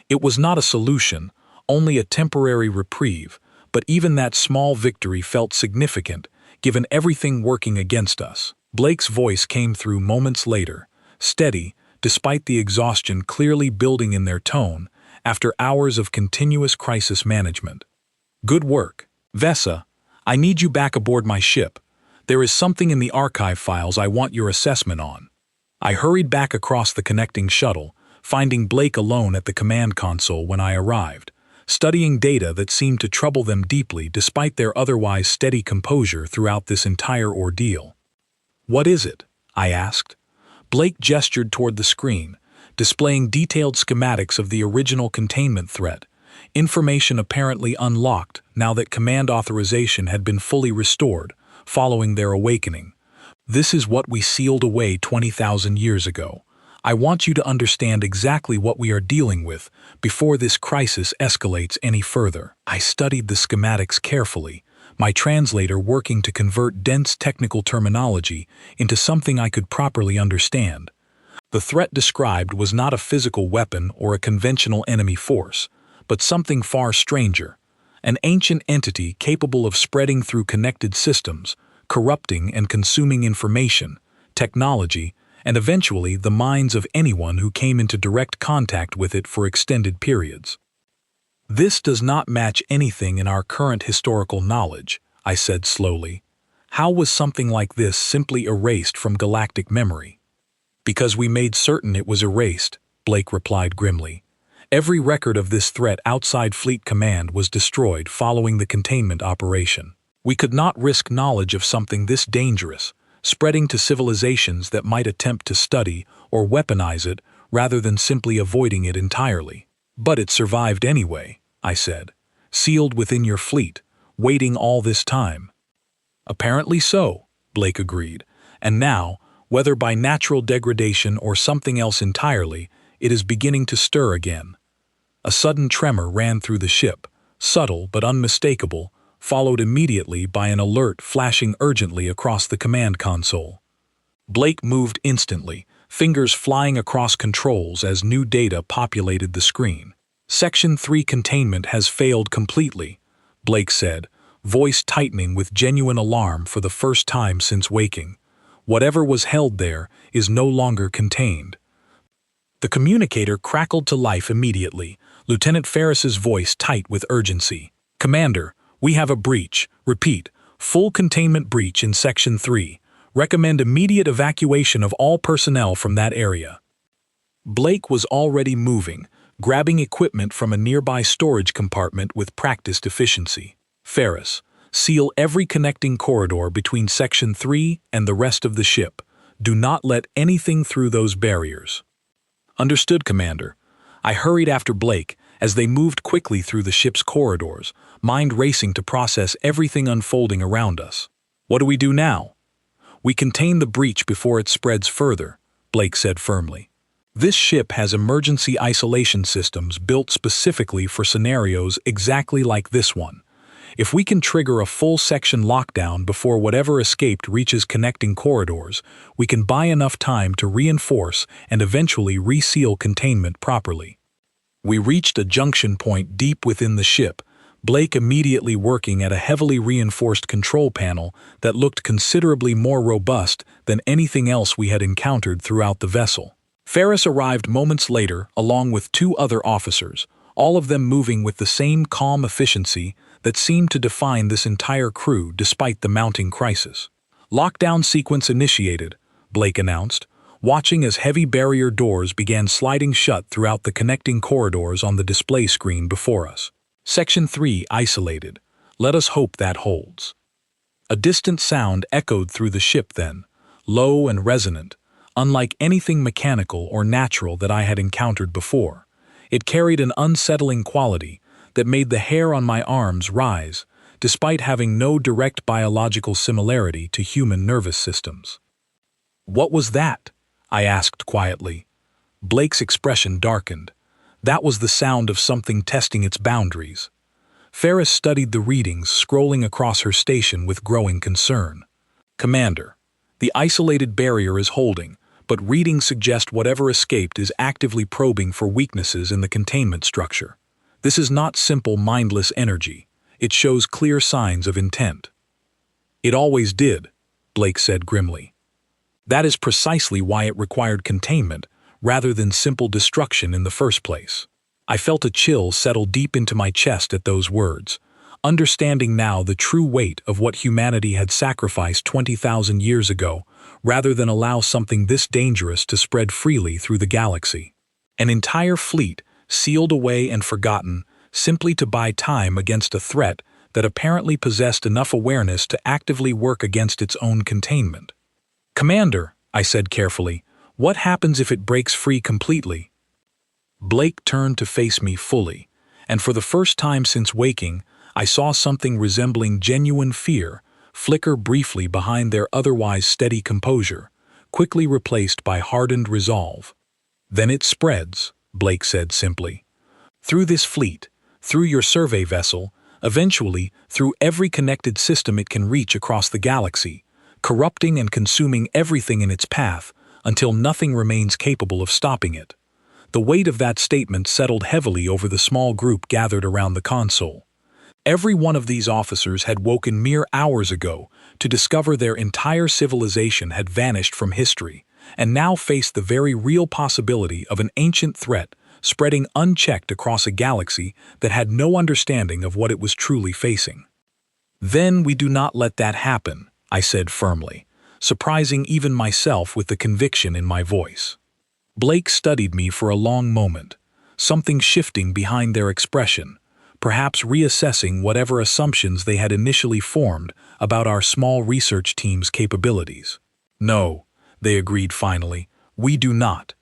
It was not a solution, only a temporary reprieve, but even that small victory felt significant, given everything working against us. Blake's voice came through moments later, steady, despite the exhaustion clearly building in their tone after hours of continuous crisis management. Good work. Vesa, I need you back aboard my ship. There is something in the archive files I want your assessment on. I hurried back across the connecting shuttle, finding Blake alone at the command console when I arrived, studying data that seemed to trouble them deeply despite their otherwise steady composure throughout this entire ordeal. What is it? I asked. Blake gestured toward the screen, displaying detailed schematics of the original containment threat, information apparently unlocked now that command authorization had been fully restored following their awakening. This is what we sealed away 20,000 years ago. I want you to understand exactly what we are dealing with before this crisis escalates any further. I studied the schematics carefully, my translator working to convert dense technical terminology into something I could properly understand. The threat described was not a physical weapon or a conventional enemy force, but something far stranger, an ancient entity capable of spreading through connected systems, corrupting and consuming information, technology, and eventually the minds of anyone who came into direct contact with it for extended periods. This does not match anything in our current historical knowledge, I said slowly. How was something like this simply erased from galactic memory? Because we made certain it was erased, Blake replied grimly. Every record of this threat outside Fleet Command was destroyed following the containment operation. We could not risk knowledge of something this dangerous, spreading to civilizations that might attempt to study or weaponize it rather than simply avoiding it entirely. But it survived anyway, I said, sealed within your fleet, waiting all this time. Apparently so, Blake agreed, and now, whether by natural degradation or something else entirely, it is beginning to stir again. A sudden tremor ran through the ship, subtle but unmistakable, followed immediately by an alert flashing urgently across the command console. Blake moved instantly, fingers flying across controls as new data populated the screen. Section 3 containment has failed completely, Blake said, voice tightening with genuine alarm for the first time since waking. Whatever was held there is no longer contained. The communicator crackled to life immediately, Lieutenant Ferris's voice tight with urgency. Commander, we have a breach. Repeat, full containment breach in Section 3. Recommend immediate evacuation of all personnel from that area. Blake was already moving, grabbing equipment from a nearby storage compartment with practiced efficiency. Ferris, seal every connecting corridor between Section 3 and the rest of the ship. Do not let anything through those barriers. Understood, Commander. I hurried after Blake as they moved quickly through the ship's corridors, mind racing to process everything unfolding around us. What do we do now? We contain the breach before it spreads further, Blake said firmly. This ship has emergency isolation systems built specifically for scenarios exactly like this one. If we can trigger a full section lockdown before whatever escaped reaches connecting corridors, we can buy enough time to reinforce and eventually reseal containment properly. We reached a junction point deep within the ship, Blake immediately working at a heavily reinforced control panel that looked considerably more robust than anything else we had encountered throughout the vessel. Ferris arrived moments later along with 2 other officers, all of them moving with the same calm efficiency that seemed to define this entire crew despite the mounting crisis. Lockdown sequence initiated, Blake announced, watching as heavy barrier doors began sliding shut throughout the connecting corridors on the display screen before us. Section 3 isolated. Let us hope that holds. A distant sound echoed through the ship then, low and resonant, unlike anything mechanical or natural that I had encountered before. It carried an unsettling quality that made the hair on my arms rise, despite having no direct biological similarity to human nervous systems. What was that? I asked quietly. Blake's expression darkened. That was the sound of something testing its boundaries. Ferris studied the readings, scrolling across her station with growing concern. Commander, the isolated barrier is holding, but readings suggest whatever escaped is actively probing for weaknesses in the containment structure. This is not simple mindless energy. It shows clear signs of intent. It always did, Blake said grimly. That is precisely why it required containment, rather than simple destruction in the first place. I felt a chill settle deep into my chest at those words, understanding now the true weight of what humanity had sacrificed 20,000 years ago, rather than allow something this dangerous to spread freely through the galaxy. An entire fleet, sealed away and forgotten, simply to buy time against a threat that apparently possessed enough awareness to actively work against its own containment. Commander, I said carefully, what happens if it breaks free completely? Blake turned to face me fully, and for the first time since waking, I saw something resembling genuine fear flicker briefly behind their otherwise steady composure, quickly replaced by hardened resolve. Then it spreads, Blake said simply. Through this fleet, through your survey vessel, eventually through every connected system it can reach across the galaxy, corrupting and consuming everything in its path until nothing remains capable of stopping it. The weight of that statement settled heavily over the small group gathered around the console. Every one of these officers had woken mere hours ago to discover their entire civilization had vanished from history, and now faced the very real possibility of an ancient threat spreading unchecked across a galaxy that had no understanding of what it was truly facing. Then we do not let that happen, I said firmly, surprising even myself with the conviction in my voice. Blake studied me for a long moment, something shifting behind their expression, perhaps reassessing whatever assumptions they had initially formed about our small research team's capabilities. No, they agreed finally, we do not.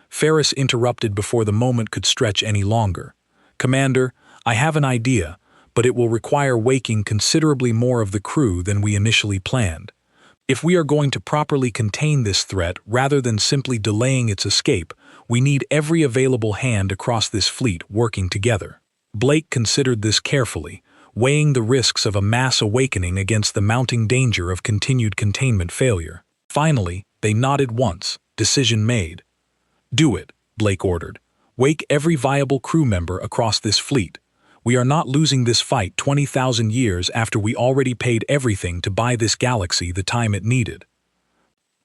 Ferris interrupted before the moment could stretch any longer. Commander, I have an idea, but it will require waking considerably more of the crew than we initially planned. If we are going to properly contain this threat rather than simply delaying its escape, we need every available hand across this fleet working together. Blake considered this carefully, weighing the risks of a mass awakening against the mounting danger of continued containment failure. Finally, They nodded once. Decision made. Do it, Blake ordered. Wake every viable crew member across this fleet. We are not losing this fight 20,000 years after we already paid everything to buy this galaxy the time it needed.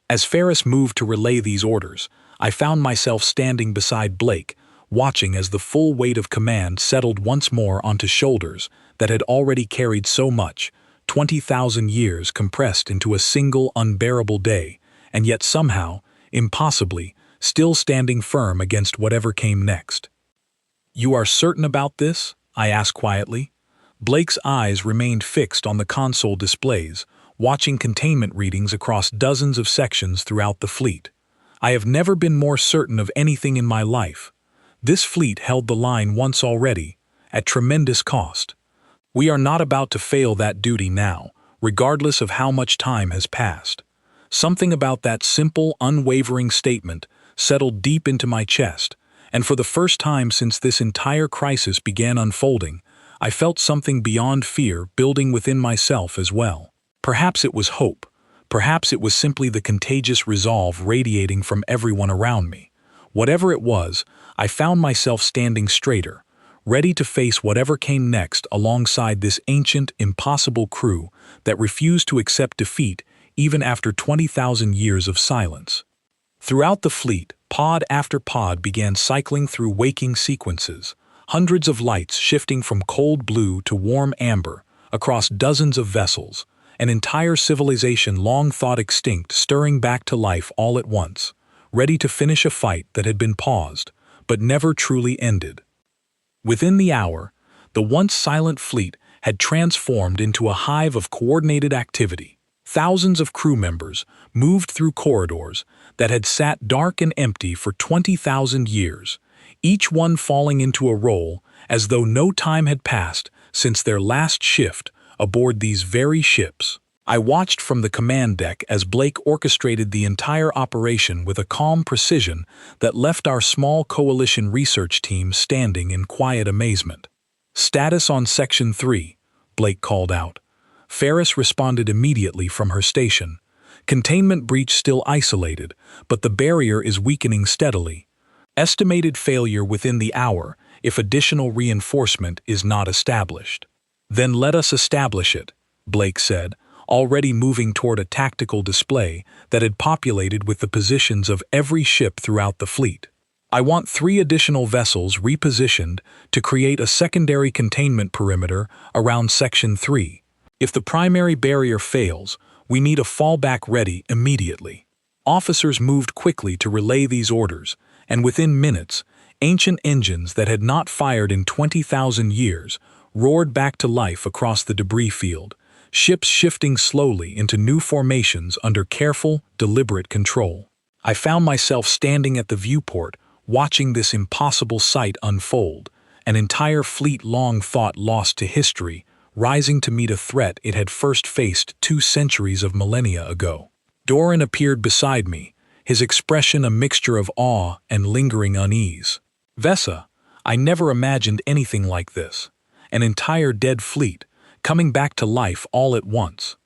As Ferris moved to relay these orders, I found myself standing beside Blake, watching as the full weight of command settled once more onto shoulders that had already carried so much, 20,000 years compressed into a single unbearable day, and yet somehow, impossibly, still standing firm against whatever came next. "You are certain about this?" I asked quietly. Blake's eyes remained fixed on the console displays, watching containment readings across dozens of sections throughout the fleet. I have never been more certain of anything in my life. This fleet held the line once already, at tremendous cost. We are not about to fail that duty now, regardless of how much time has passed. Something about that simple, unwavering statement settled deep into my chest, and for the first time since this entire crisis began unfolding, I felt something beyond fear building within myself as well. Perhaps it was hope. Perhaps it was simply the contagious resolve radiating from everyone around me. Whatever it was, I found myself standing straighter, ready to face whatever came next alongside this ancient, impossible crew that refused to accept defeat even after 20,000 years of silence. Throughout the fleet, pod after pod began cycling through waking sequences, hundreds of lights shifting from cold blue to warm amber across dozens of vessels, an entire civilization long thought extinct stirring back to life all at once, ready to finish a fight that had been paused, but never truly ended. Within the hour, the once silent fleet had transformed into a hive of coordinated activity. Thousands of crew members moved through corridors that had sat dark and empty for 20,000 years, each one falling into a role as though no time had passed since their last shift aboard these very ships. I watched from the command deck as Blake orchestrated the entire operation with a calm precision that left our small coalition research team standing in quiet amazement. "Status on Section 3, Blake called out. Ferris responded immediately from her station. "Containment breach still isolated, but the barrier is weakening steadily. Estimated failure within the hour if additional reinforcement is not established." "Then let us establish it," Blake said, already moving toward a tactical display that had populated with the positions of every ship throughout the fleet. "I want 3 additional vessels repositioned to create a secondary containment perimeter around Section 3. If the primary barrier fails, we need a fallback ready immediately." Officers moved quickly to relay these orders, and within minutes, ancient engines that had not fired in 20,000 years roared back to life across the debris field, ships shifting slowly into new formations under careful, deliberate control. I found myself standing at the viewport, watching this impossible sight unfold, an entire fleet long thought lost to history, rising to meet a threat it had first faced 2 centuries of millennia ago. Doran appeared beside me, his expression a mixture of awe and lingering unease. "Vesa, I never imagined anything like this. An entire dead fleet, coming back to life all at once."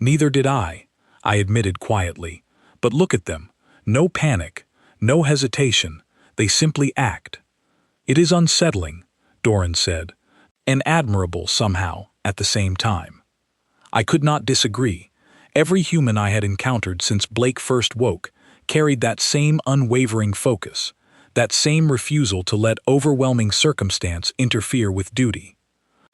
"Neither did I admitted quietly. "But look at them. No panic, no hesitation. They simply act." "It is unsettling," Doran said, "and admirable somehow at the same time." I could not disagree. Every human I had encountered since Blake first woke carried that same unwavering focus, that same refusal to let overwhelming circumstance interfere with duty.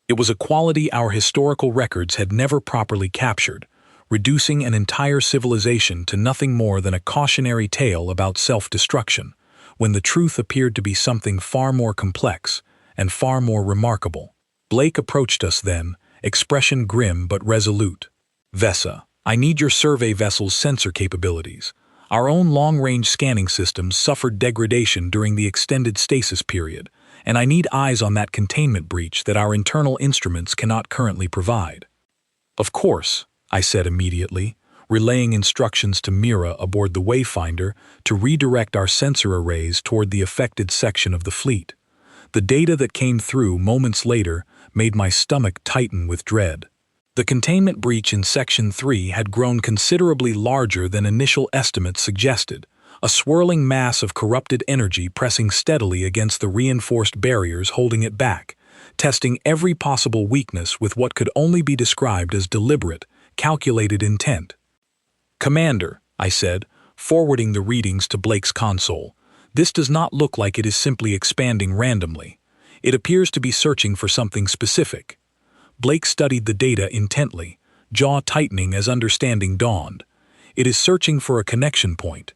It was a quality our historical records had never properly captured, reducing an entire civilization to nothing more than a cautionary tale about self-destruction, when the truth appeared to be something far more complex and far more remarkable. Blake approached us then, expression grim but resolute. "Vesa, I need your survey vessel's sensor capabilities. Our own long-range scanning systems suffered degradation during the extended stasis period, and I need eyes on that containment breach that our internal instruments cannot currently provide." "Of course," I said immediately, relaying instructions to Mira aboard the Wayfinder to redirect our sensor arrays toward the affected section of the fleet. The data that came through moments later made my stomach tighten with dread. The containment breach in Section 3 had grown considerably larger than initial estimates suggested, a swirling mass of corrupted energy pressing steadily against the reinforced barriers holding it back, testing every possible weakness with what could only be described as deliberate, calculated intent. "Commander," I said, forwarding the readings to Blake's console, "this does not look like it is simply expanding randomly. It appears to be searching for something specific." Blake studied the data intently, jaw tightening as understanding dawned. "It is searching for a connection point,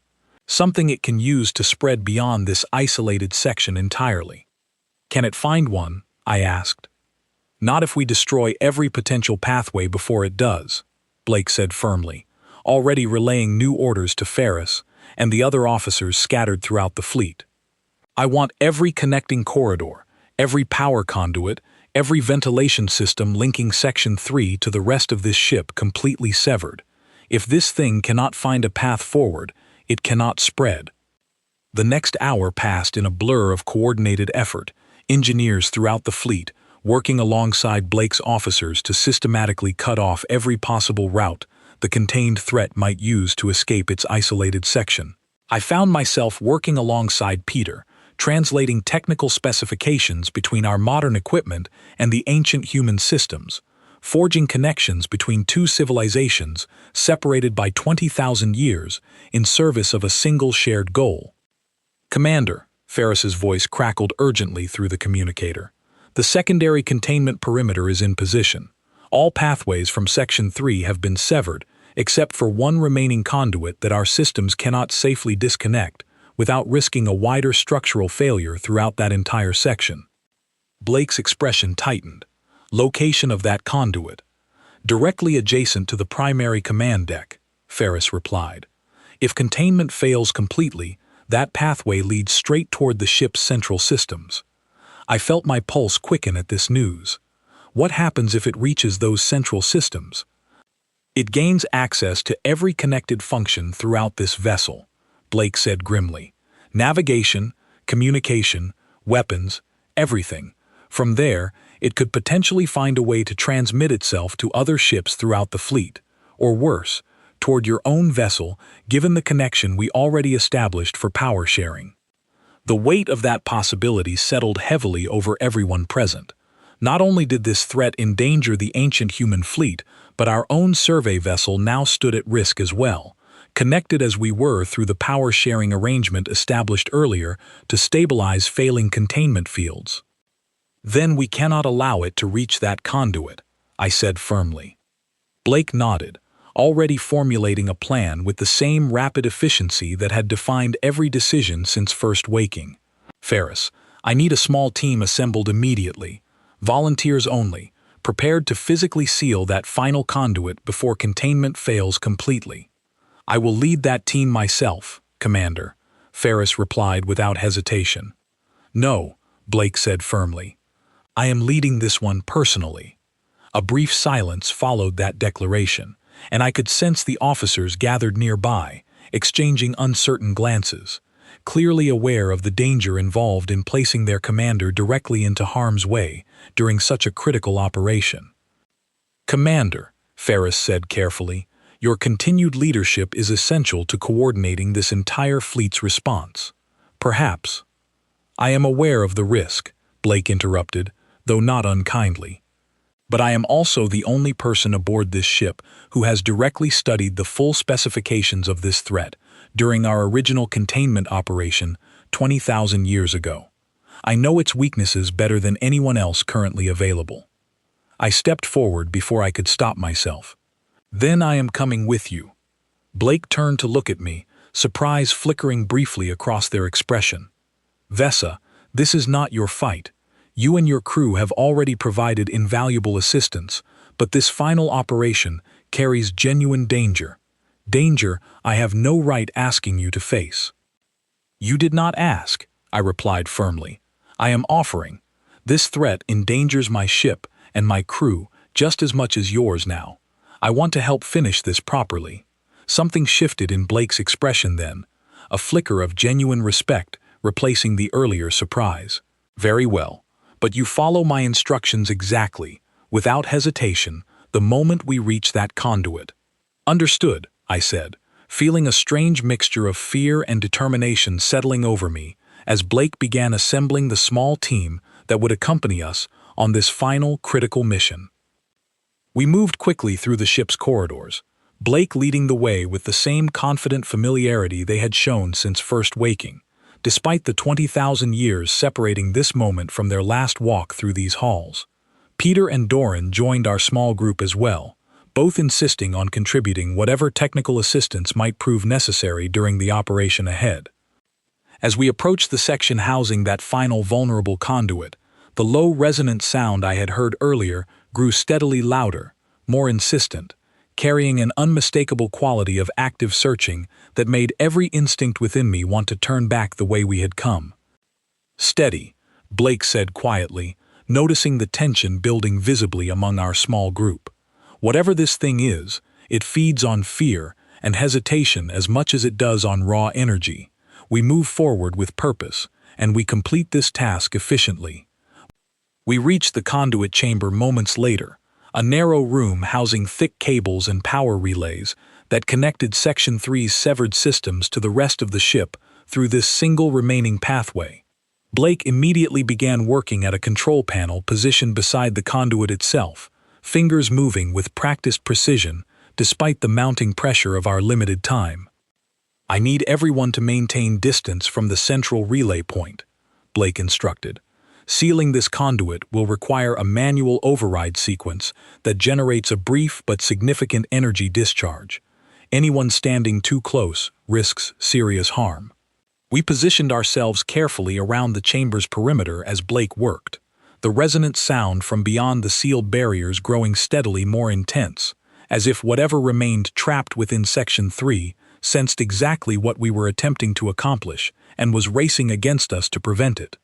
something it can use to spread beyond this isolated section entirely." "Can it find one?" I asked. "Not if we destroy every potential pathway before it does," Blake said firmly, already relaying new orders to Ferris and the other officers scattered throughout the fleet. "I want every connecting corridor, every power conduit, every ventilation system linking Section 3 to the rest of this ship completely severed. If this thing cannot find a path forward, it cannot spread." The next hour passed in a blur of coordinated effort, engineers throughout the fleet working alongside Blake's officers to systematically cut off every possible route the contained threat might use to escape its isolated section. I found myself working alongside Peter, translating technical specifications between our modern equipment and the ancient human systems, forging connections between two civilizations separated by 20,000 years in service of a single shared goal. "Commander," Ferris's voice crackled urgently through the communicator, "the secondary containment perimeter is in position. All pathways from Section 3 have been severed, except for one remaining conduit that our systems cannot safely disconnect without risking a wider structural failure throughout that entire section." Blake's expression tightened. "Location of that conduit?" "Directly adjacent to the primary command deck," Ferris replied. "If containment fails completely, that pathway leads straight toward the ship's central systems." I felt my pulse quicken at this news. What happens if it reaches those central systems? "It gains access to every connected function throughout this vessel," Blake said grimly. "Navigation, communication, weapons, everything. From there, it could potentially find a way to transmit itself to other ships throughout the fleet, or worse, toward your own vessel, given the connection we already established for power sharing." The weight of that possibility settled heavily over everyone present. Not only did this threat endanger the ancient human fleet, but our own survey vessel now stood at risk as well, connected as we were through the power-sharing arrangement established earlier to stabilize failing containment fields. "Then we cannot allow it to reach that conduit," I said firmly. Blake nodded, already formulating a plan with the same rapid efficiency that had defined every decision since first waking. "Ferris, I need a small team assembled immediately, volunteers only, prepared to physically seal that final conduit before containment fails completely." "I will lead that team myself, Commander," Ferris replied without hesitation. "No," Blake said firmly. "I am leading this one personally." A brief silence followed that declaration, and I could sense the officers gathered nearby, exchanging uncertain glances, clearly aware of the danger involved in placing their commander directly into harm's way during such a critical operation. "Commander," Ferris said carefully, "your continued leadership is essential to coordinating this entire fleet's response. Perhaps—" "I am aware of the risk," Blake interrupted, though not unkindly. "But I am also the only person aboard this ship who has directly studied the full specifications of this threat during our original containment operation 20,000 years ago. I know its weaknesses better than anyone else currently available." I stepped forward before I could stop myself. "Then I am coming with you." Blake turned to look at me, surprise flickering briefly across their expression. "Vesa, this is not your fight. You and your crew have already provided invaluable assistance, but this final operation carries genuine danger. Danger I have no right asking you to face." "You did not ask," I replied firmly. "I am offering. This threat endangers my ship and my crew just as much as yours now. I want to help finish this properly." Something shifted in Blake's expression then, a flicker of genuine respect replacing the earlier surprise. "Very well, but you follow my instructions exactly, without hesitation, the moment we reach that conduit. Understood, I said, feeling a strange mixture of fear and determination settling over me as Blake began assembling the small team that would accompany us on this final critical mission. We moved quickly through the ship's corridors, Blake leading the way with the same confident familiarity they had shown since first waking, despite the 20,000 years separating this moment from their last walk through these halls. Peter and Doran joined our small group as well, both insisting on contributing whatever technical assistance might prove necessary during the operation ahead. As we approached the section housing that final vulnerable conduit, the low resonant sound I had heard earlier grew steadily louder, more insistent, carrying an unmistakable quality of active searching that made every instinct within me want to turn back the way we had come. "Steady," Blake said quietly, noticing the tension building visibly among our small group. "Whatever this thing is, it feeds on fear and hesitation as much as it does on raw energy. We move forward with purpose, and we complete this task efficiently." We reached the conduit chamber moments later, a narrow room housing thick cables and power relays that connected Section 3's severed systems to the rest of the ship through this single remaining pathway. Blake immediately began working at a control panel positioned beside the conduit itself, fingers moving with practiced precision despite the mounting pressure of our limited time. "I need everyone to maintain distance from the central relay point," Blake instructed. "Sealing this conduit will require a manual override sequence that generates a brief but significant energy discharge. Anyone standing too close risks serious harm." We positioned ourselves carefully around the chamber's perimeter as Blake worked, the resonant sound from beyond the sealed barriers growing steadily more intense, as if whatever remained trapped within Section 3 sensed exactly what we were attempting to accomplish and was racing against us to prevent it.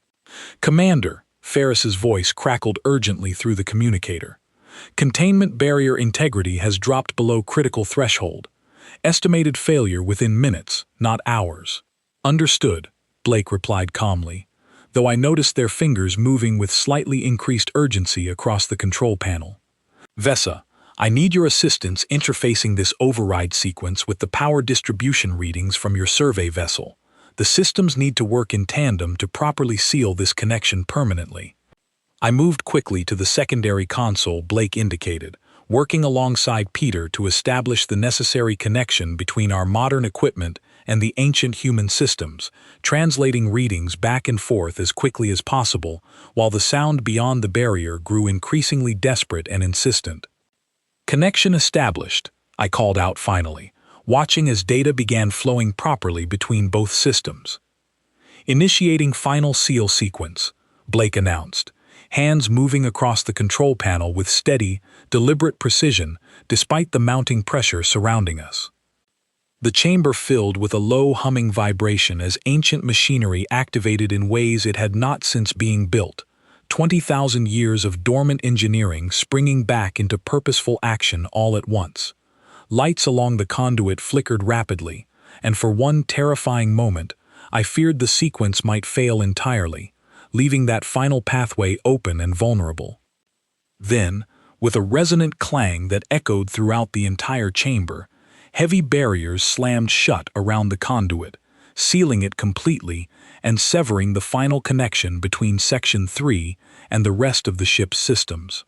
"Commander," Ferris's voice crackled urgently through the communicator. "Containment barrier integrity has dropped below critical threshold. Estimated failure within minutes, not hours." "Understood," Blake replied calmly, though I noticed their fingers moving with slightly increased urgency across the control panel. "Vesa, I need your assistance interfacing this override sequence with the power distribution readings from your survey vessel. The systems need to work in tandem to properly seal this connection permanently." I moved quickly to the secondary console Blake indicated, working alongside Peter to establish the necessary connection between our modern equipment and the ancient human systems, translating readings back and forth as quickly as possible, while the sound beyond the barrier grew increasingly desperate and insistent. "Connection established," I called out finally, watching as data began flowing properly between both systems. "Initiating final seal sequence," Blake announced, hands moving across the control panel with steady, deliberate precision despite the mounting pressure surrounding us. The chamber filled with a low humming vibration as ancient machinery activated in ways it had not since being built, 20,000 years of dormant engineering springing back into purposeful action all at once. Lights along the conduit flickered rapidly, and for one terrifying moment, I feared the sequence might fail entirely, leaving that final pathway open and vulnerable. Then, with a resonant clang that echoed throughout the entire chamber, heavy barriers slammed shut around the conduit, sealing it completely and severing the final connection between Section 3 and the rest of the ship's systems.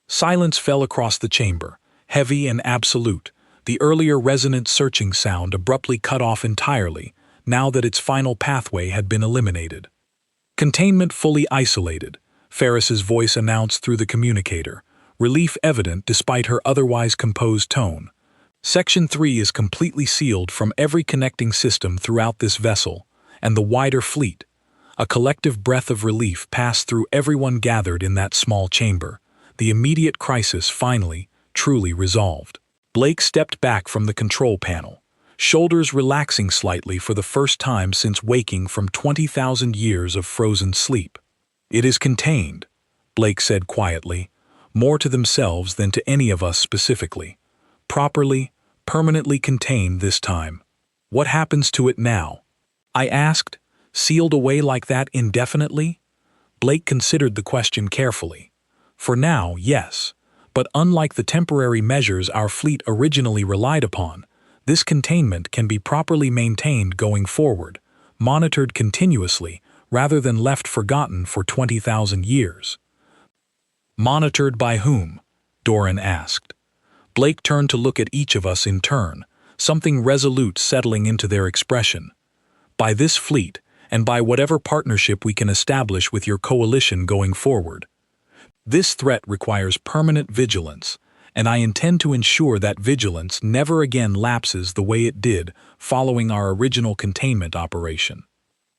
Silence fell across the chamber, heavy and absolute, the earlier resonant searching sound abruptly cut off entirely, now that its final pathway had been eliminated. "Containment fully isolated," Ferris's voice announced through the communicator, relief evident despite her otherwise composed tone. "Section 3 is completely sealed from every connecting system throughout this vessel and the wider fleet." A collective breath of relief passed through everyone gathered in that small chamber, the immediate crisis finally, truly resolved. Blake stepped back from the control panel, shoulders relaxing slightly for the first time since waking from 20,000 years of frozen sleep. "It is contained," Blake said quietly, more to themselves than to any of us specifically. "Properly, permanently contained this time. What happens to it now?" I asked. "Sealed away like that indefinitely?" Blake considered the question carefully. "For now, yes. But unlike the temporary measures our fleet originally relied upon, this containment can be properly maintained going forward, monitored continuously, rather than left forgotten for 20,000 years. Monitored by whom? Doran asked. Blake turned to look at each of us in turn, something resolute settling into their expression. By this fleet, and by whatever partnership we can establish with your coalition going forward. This threat requires permanent vigilance, and I intend to ensure that vigilance never again lapses the way it did following our original containment operation.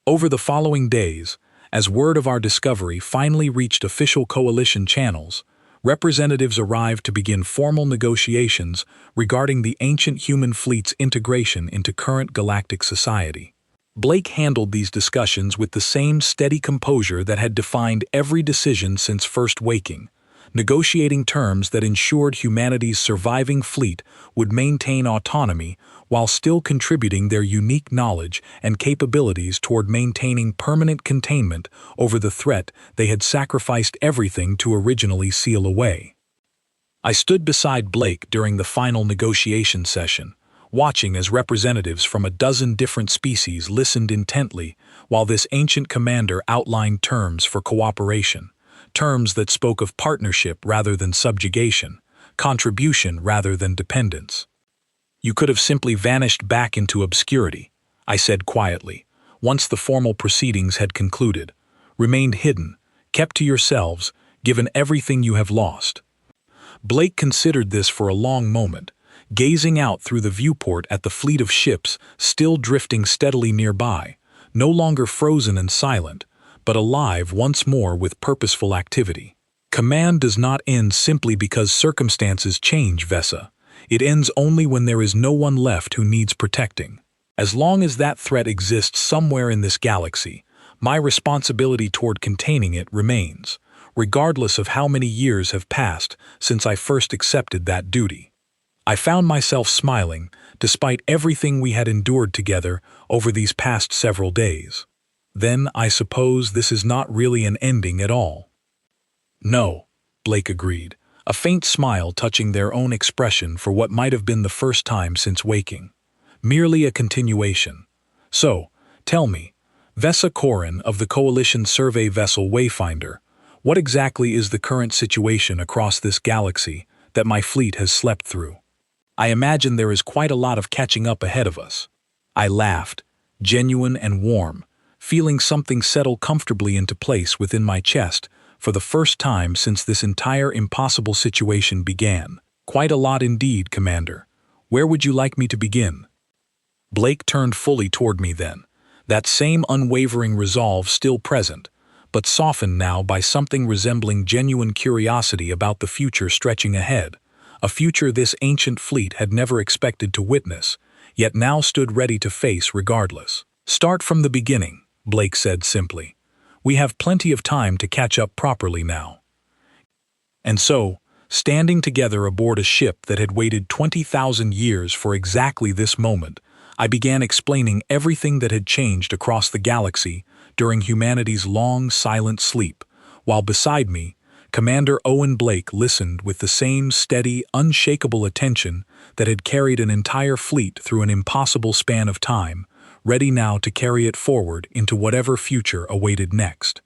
Over the following days, as word of our discovery finally reached official coalition channels, representatives arrived to begin formal negotiations regarding the ancient human fleet's integration into current galactic society. Blake handled these discussions with the same steady composure that had defined every decision since first waking, negotiating terms that ensured humanity's surviving fleet would maintain autonomy while still contributing their unique knowledge and capabilities toward maintaining permanent containment over the threat they had sacrificed everything to originally seal away. I stood beside Blake during the final negotiation session, watching as representatives from a dozen different species listened intently while this ancient commander outlined terms for cooperation, terms that spoke of partnership rather than subjugation, contribution rather than dependence. You could have simply vanished back into obscurity, I said quietly, once the formal proceedings had concluded, remained hidden, kept to yourselves, given everything you have lost. Blake considered this for a long moment, gazing out through the viewport at the fleet of ships still drifting steadily nearby, no longer frozen and silent, but alive once more with purposeful activity. Command does not end simply because circumstances change, Vesa. It ends only when there is no one left who needs protecting. As long as that threat exists somewhere in this galaxy, my responsibility toward containing it remains, regardless of how many years have passed since I first accepted that duty. I found myself smiling, despite everything we had endured together over these past several days. Then I suppose this is not really an ending at all. No, Blake agreed, a faint smile touching their own expression for what might have been the first time since waking. Merely a continuation. So, tell me, Vesa Korin of the Coalition Survey Vessel Wayfinder, what exactly is the current situation across this galaxy that my fleet has slept through? I imagine there is quite a lot of catching up ahead of us. I laughed, genuine and warm, feeling something settle comfortably into place within my chest for the first time since this entire impossible situation began. Quite a lot indeed, Commander. Where would you like me to begin? Blake turned fully toward me then, that same unwavering resolve still present, but softened now by something resembling genuine curiosity about the future stretching ahead. A future this ancient fleet had never expected to witness, yet now stood ready to face regardless. Start from the beginning, Blake said simply. We have plenty of time to catch up properly now. And so, standing together aboard a ship that had waited 20,000 years for exactly this moment, I began explaining everything that had changed across the galaxy during humanity's long, silent sleep, while beside me, Commander Owen Blake listened with the same steady, unshakable attention that had carried an entire fleet through an impossible span of time, ready now to carry it forward into whatever future awaited next.